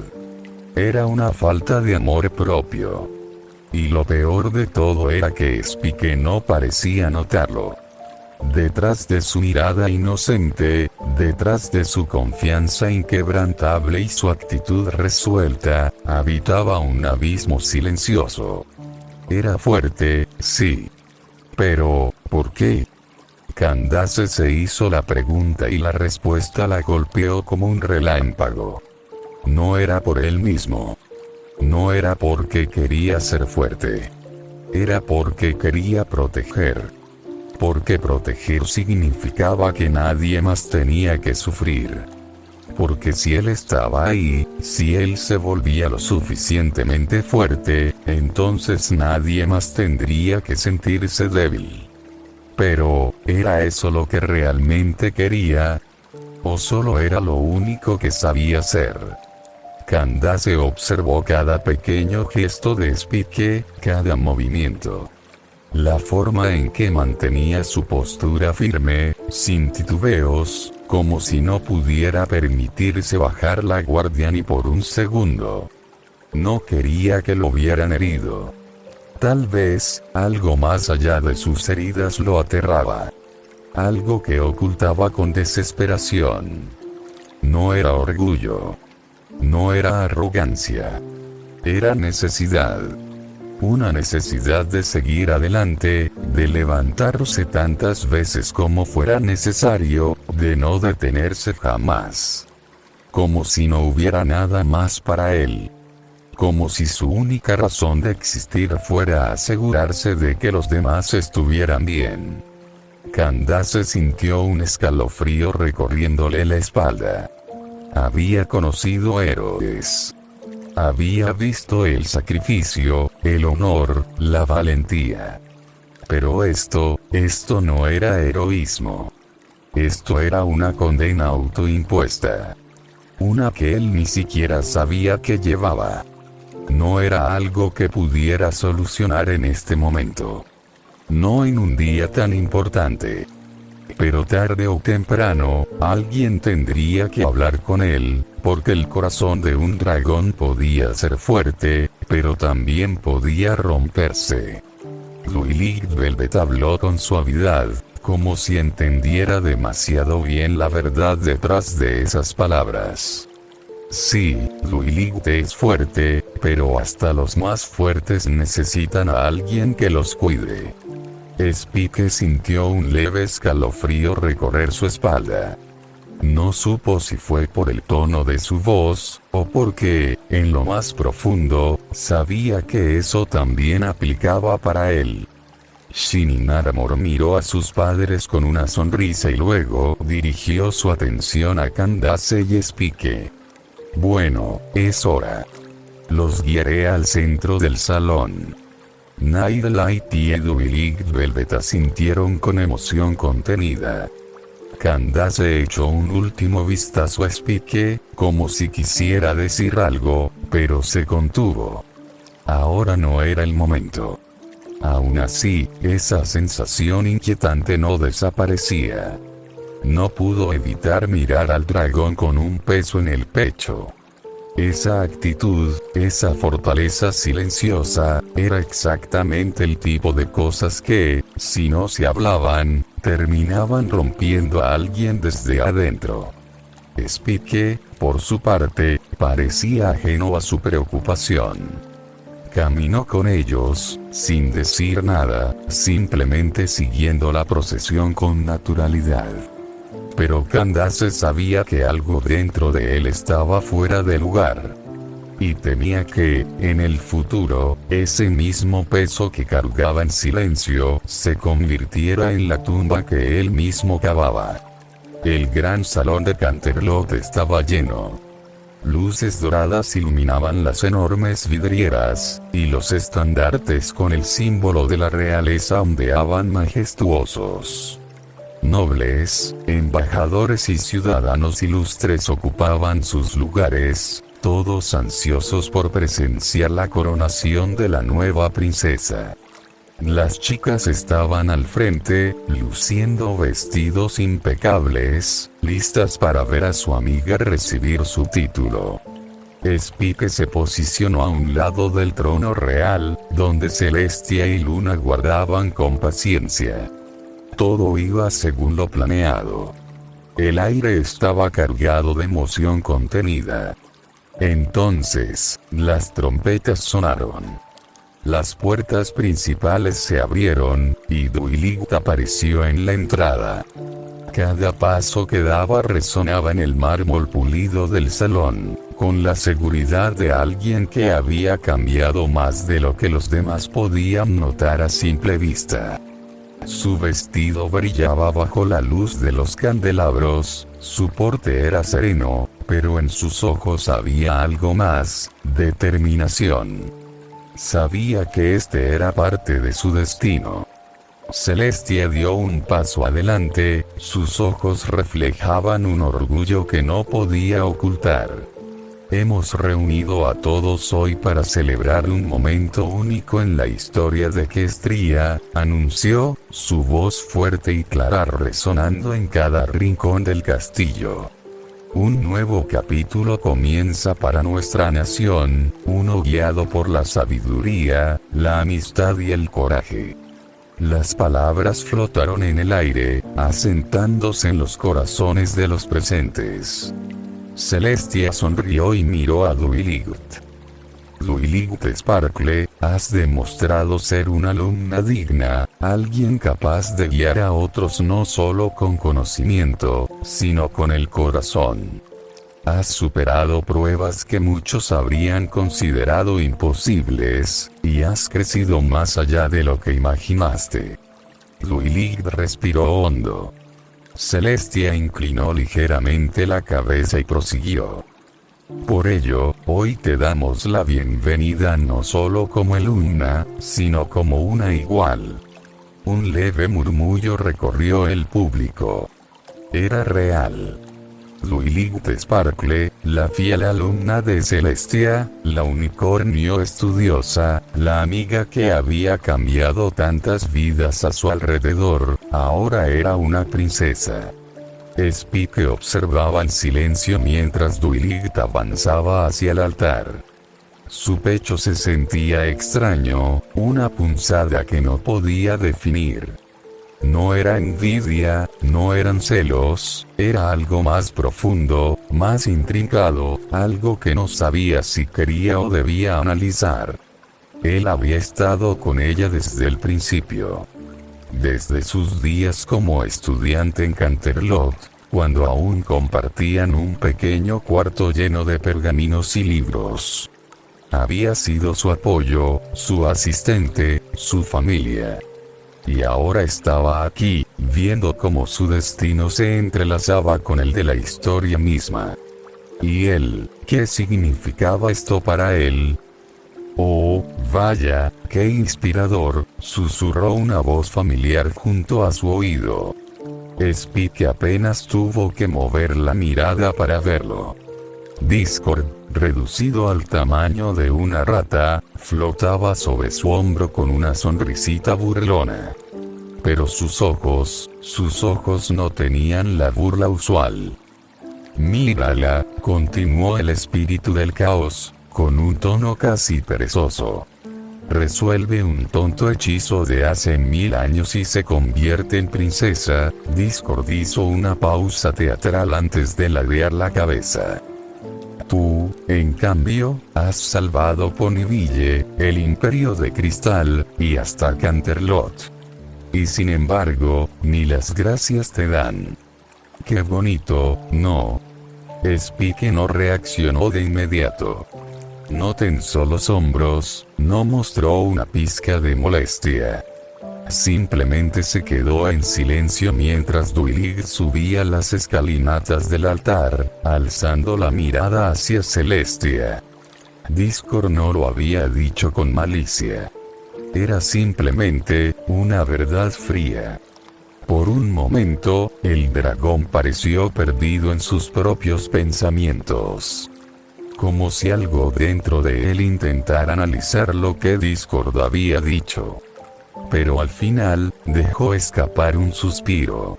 Era una falta de amor propio. Y lo peor de todo era que Spike no parecía notarlo. Detrás de su mirada inocente, detrás de su confianza inquebrantable y su actitud resuelta, habitaba un abismo silencioso. Era fuerte, sí. Pero, ¿por qué? Candace se hizo la pregunta y la respuesta la golpeó como un relámpago. No era por él mismo. No era porque quería ser fuerte. Era porque quería proteger. Porque proteger significaba que nadie más tenía que sufrir. Porque si él estaba ahí, si él se volvía lo suficientemente fuerte, entonces nadie más tendría que sentirse débil. Pero, ¿era eso lo que realmente quería? ¿O solo era lo único que sabía hacer? Candace observó cada pequeño gesto de Spike, cada movimiento. La forma en que mantenía su postura firme, sin titubeos, como si no pudiera permitirse bajar la guardia ni por un segundo. No quería que lo vieran herido. Tal vez, algo más allá de sus heridas lo aterraba. Algo que ocultaba con desesperación. No era orgullo. No era arrogancia. Era necesidad. Una necesidad de seguir adelante, de levantarse tantas veces como fuera necesario, de no detenerse jamás. Como si no hubiera nada más para él. Como si su única razón de existir fuera asegurarse de que los demás estuvieran bien. Candace sintió un escalofrío recorriéndole la espalda. Había conocido héroes. Había visto el sacrificio, el honor, la valentía. Pero esto no era heroísmo. Esto era una condena autoimpuesta. Una que él ni siquiera sabía que llevaba. No era algo que pudiera solucionar en este momento. No en un día tan importante. Pero tarde o temprano, alguien tendría que hablar con él, porque el corazón de un dragón podía ser fuerte, pero también podía romperse. Dwight Velvet habló con suavidad, como si entendiera demasiado bien la verdad detrás de esas palabras. Sí, Dwight es fuerte, pero hasta los más fuertes necesitan a alguien que los cuide. Spike sintió un leve escalofrío recorrer su espalda. No supo si fue por el tono de su voz, o porque, en lo más profundo, sabía que eso también aplicaba para él. Shinimaramor miró a sus padres con una sonrisa y luego dirigió su atención a Candace y Spike. Bueno, es hora. Los guiaré al centro del salón. Nightlight y Dwight Velvet asintieron con emoción contenida. Candace echó un último vistazo a Spike, como si quisiera decir algo, pero se contuvo. Ahora no era el momento. Aún así, esa sensación inquietante no desaparecía. No pudo evitar mirar al dragón con un peso en el pecho. Esa actitud, esa fortaleza silenciosa, era exactamente el tipo de cosas que, si no se hablaban, terminaban rompiendo a alguien desde adentro. Spike, por su parte, parecía ajeno a su preocupación. Caminó con ellos, sin decir nada, simplemente siguiendo la procesión con naturalidad. Pero Candace sabía que algo dentro de él estaba fuera de lugar. Y temía que, en el futuro, ese mismo peso que cargaba en silencio, se convirtiera en la tumba que él mismo cavaba. El gran salón de Canterlot estaba lleno. Luces doradas iluminaban las enormes vidrieras, y los estandartes con el símbolo de la realeza ondeaban majestuosos. Nobles, embajadores y ciudadanos ilustres ocupaban sus lugares, todos ansiosos por presenciar la coronación de la nueva princesa. Las chicas estaban al frente, luciendo vestidos impecables, listas para ver a su amiga recibir su título. Spike se posicionó a un lado del trono real, donde Celestia y Luna guardaban con paciencia. Todo iba según lo planeado. El aire estaba cargado de emoción contenida. Entonces, las trompetas sonaron. Las puertas principales se abrieron, y Duilig apareció en la entrada. Cada paso que daba resonaba en el mármol pulido del salón, con la seguridad de alguien que había cambiado más de lo que los demás podían notar a simple vista. Su vestido brillaba bajo la luz de los candelabros, su porte era sereno, pero en sus ojos había algo más, determinación. Sabía que este era parte de su destino. Celestia dio un paso adelante, sus ojos reflejaban un orgullo que no podía ocultar. Hemos reunido a todos hoy para celebrar un momento único en la historia de Equestria, anunció, su voz fuerte y clara resonando en cada rincón del castillo. Un nuevo capítulo comienza para nuestra nación, uno guiado por la sabiduría, la amistad y el coraje. Las palabras flotaron en el aire, asentándose en los corazones de los presentes. Celestia sonrió y miró a Duilig. Duilig Sparkle, has demostrado ser una alumna digna, alguien capaz de guiar a otros no solo con conocimiento, sino con el corazón. Has superado pruebas que muchos habrían considerado imposibles, y has crecido más allá de lo que imaginaste. Duilig respiró hondo. Celestia inclinó ligeramente la cabeza y prosiguió. Por ello, hoy te damos la bienvenida no solo como alumna, sino como una igual. Un leve murmullo recorrió el público. Era real. Duilig Sparkle, la fiel alumna de Celestia, la unicornio estudiosa, la amiga que había cambiado tantas vidas a su alrededor, ahora era una princesa. Spike observaba en silencio mientras Duilig avanzaba hacia el altar. Su pecho se sentía extraño, una punzada que no podía definir. No era envidia, no eran celos, era algo más profundo, más intrincado, algo que no sabía si quería o debía analizar. Él había estado con ella desde el principio. Desde sus días como estudiante en Canterlot, cuando aún compartían un pequeño cuarto lleno de pergaminos y libros. Había sido su apoyo, su asistente, su familia. Y ahora estaba aquí, viendo cómo su destino se entrelazaba con el de la historia misma. ¿Y él, qué significaba esto para él? Oh, vaya, qué inspirador, susurró una voz familiar junto a su oído. Spike apenas tuvo que mover la mirada para verlo. Discord, reducido al tamaño de una rata, flotaba sobre su hombro con una sonrisita burlona. Pero sus ojos no tenían la burla usual. Mírala, continuó el espíritu del caos, con un tono casi perezoso. Resuelve un tonto hechizo de hace 1000 años y se convierte en princesa. Discord hizo una pausa teatral antes de ladear la cabeza. Tú, en cambio, has salvado Ponyville, el Imperio de Cristal, y hasta Canterlot. Y sin embargo, ni las gracias te dan. Qué bonito, ¿no? Spike no reaccionó de inmediato. No tensó los hombros, no mostró una pizca de molestia. Simplemente se quedó en silencio mientras Duilig subía las escalinatas del altar, alzando la mirada hacia Celestia. Discord no lo había dicho con malicia. Era simplemente una verdad fría. Por un momento, el dragón pareció perdido en sus propios pensamientos. Como si algo dentro de él intentara analizar lo que Discord había dicho. Pero al final, dejó escapar un suspiro.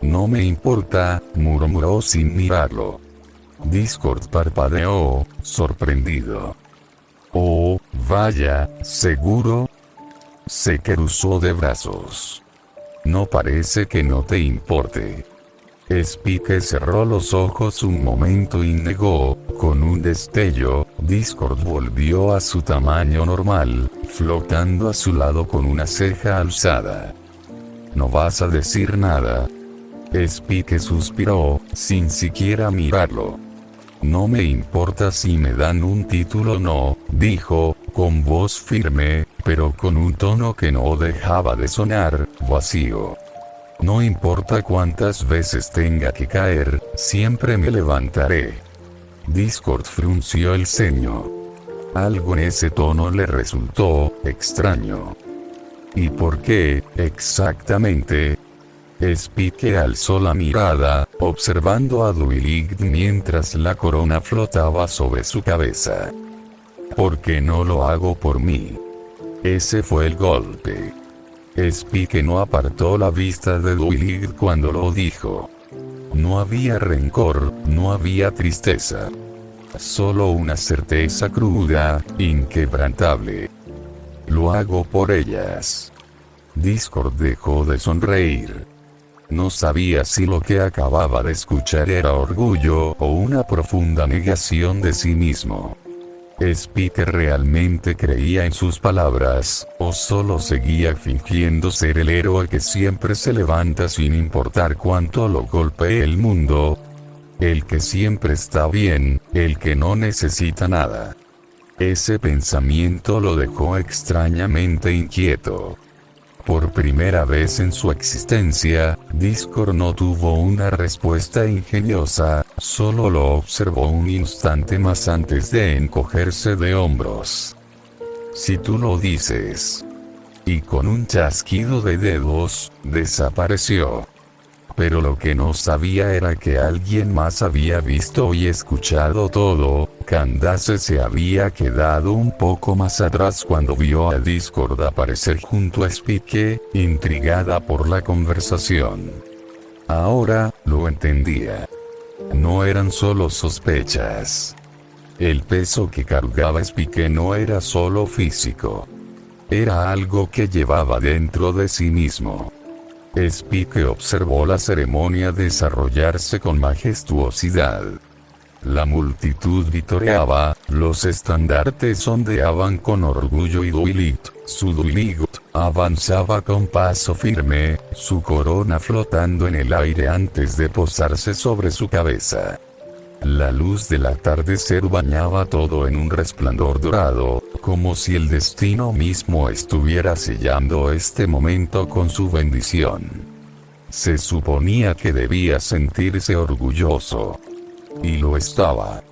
No me importa, murmuró sin mirarlo. Discord parpadeó, sorprendido. Oh, vaya, ¿seguro? Se cruzó de brazos. No parece que no te importe. Spike cerró los ojos un momento y negó, con un destello. Discord volvió a su tamaño normal, flotando a su lado con una ceja alzada. ¿No vas a decir nada? Spike suspiró, sin siquiera mirarlo. No me importa si me dan un título o no, dijo, con voz firme, pero con un tono que no dejaba de sonar vacío. No importa cuántas veces tenga que caer, siempre me levantaré. Discord frunció el ceño. Algo en ese tono le resultó extraño. ¿Y por qué, exactamente? Spike alzó la mirada, observando a Duilig mientras la corona flotaba sobre su cabeza. ¿Por qué no lo hago por mí? Ese fue el golpe. Spike no apartó la vista de Duilig cuando lo dijo. No había rencor, no había tristeza. Solo una certeza cruda, inquebrantable. Lo hago por ellas. Discord dejó de sonreír. No sabía si lo que acababa de escuchar era orgullo o una profunda negación de sí mismo. Spike realmente creía en sus palabras, o solo seguía fingiendo ser el héroe que siempre se levanta sin importar cuánto lo golpee el mundo. El que siempre está bien, el que no necesita nada. Ese pensamiento lo dejó extrañamente inquieto. Por primera vez en su existencia, Discord no tuvo una respuesta ingeniosa, solo lo observó un instante más antes de encogerse de hombros. Si tú lo dices. Y con un chasquido de dedos, desapareció. Pero lo que no sabía era que alguien más había visto y escuchado todo. Candace se había quedado un poco más atrás cuando vio a Discord aparecer junto a Spike, intrigada por la conversación. Ahora, lo entendía. No eran solo sospechas. El peso que cargaba Spike no era solo físico. Era algo que llevaba dentro de sí mismo. Spike observó la ceremonia desarrollarse con majestuosidad. La multitud vitoreaba, los estandartes ondeaban con orgullo y Duilig, su Duilig, avanzaba con paso firme, su corona flotando en el aire antes de posarse sobre su cabeza. La luz del atardecer bañaba todo en un resplandor dorado, como si el destino mismo estuviera sellando este momento con su bendición. Se suponía que debía sentirse orgulloso. Y lo estaba.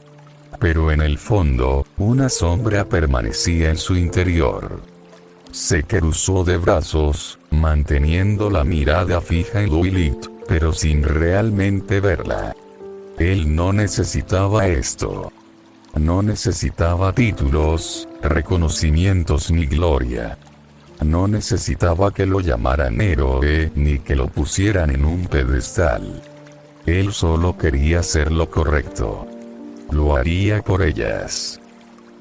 Pero en el fondo, una sombra permanecía en su interior. Se cruzó de brazos, manteniendo la mirada fija en Duilig, pero sin realmente verla. Él no necesitaba esto. No necesitaba títulos, reconocimientos ni gloria. No necesitaba que lo llamaran héroe, ni que lo pusieran en un pedestal. Él solo quería hacer lo correcto. Lo haría por ellas.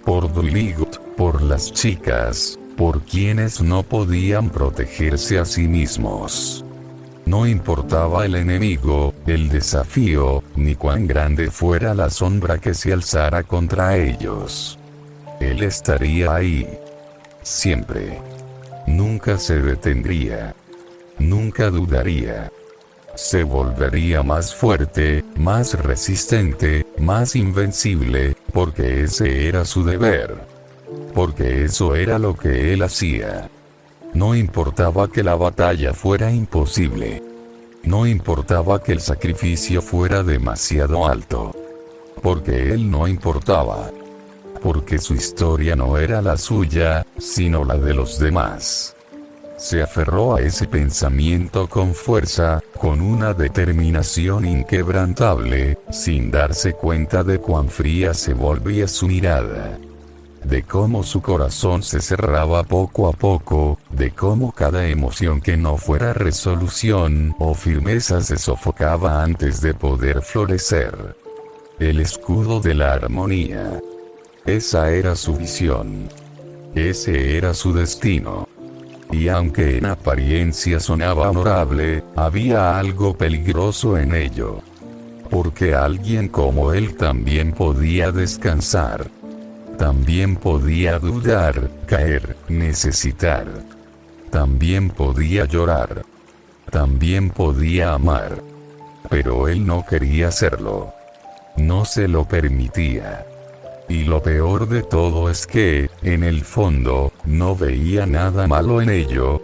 Por Dwight, por las chicas, por quienes no podían protegerse a sí mismos. No importaba el enemigo, el desafío, ni cuán grande fuera la sombra que se alzara contra ellos. Él estaría ahí. Siempre. Nunca se detendría. Nunca dudaría. Se volvería más fuerte, más resistente, más invencible, porque ese era su deber. Porque eso era lo que él hacía. No importaba que la batalla fuera imposible. No importaba que el sacrificio fuera demasiado alto. Porque él no importaba. Porque su historia no era la suya, sino la de los demás. Se aferró a ese pensamiento con fuerza, con una determinación inquebrantable, sin darse cuenta de cuán fría se volvía su mirada. De cómo su corazón se cerraba poco a poco, de cómo cada emoción que no fuera resolución o firmeza se sofocaba antes de poder florecer. El escudo de la armonía. Esa era su visión. Ese era su destino. Y aunque en apariencia sonaba honorable, había algo peligroso en ello. Porque alguien como él también podía descansar. También podía dudar, caer, necesitar. También podía llorar. También podía amar. Pero él no quería hacerlo. No se lo permitía. Y lo peor de todo es que, en el fondo, no veía nada malo en ello,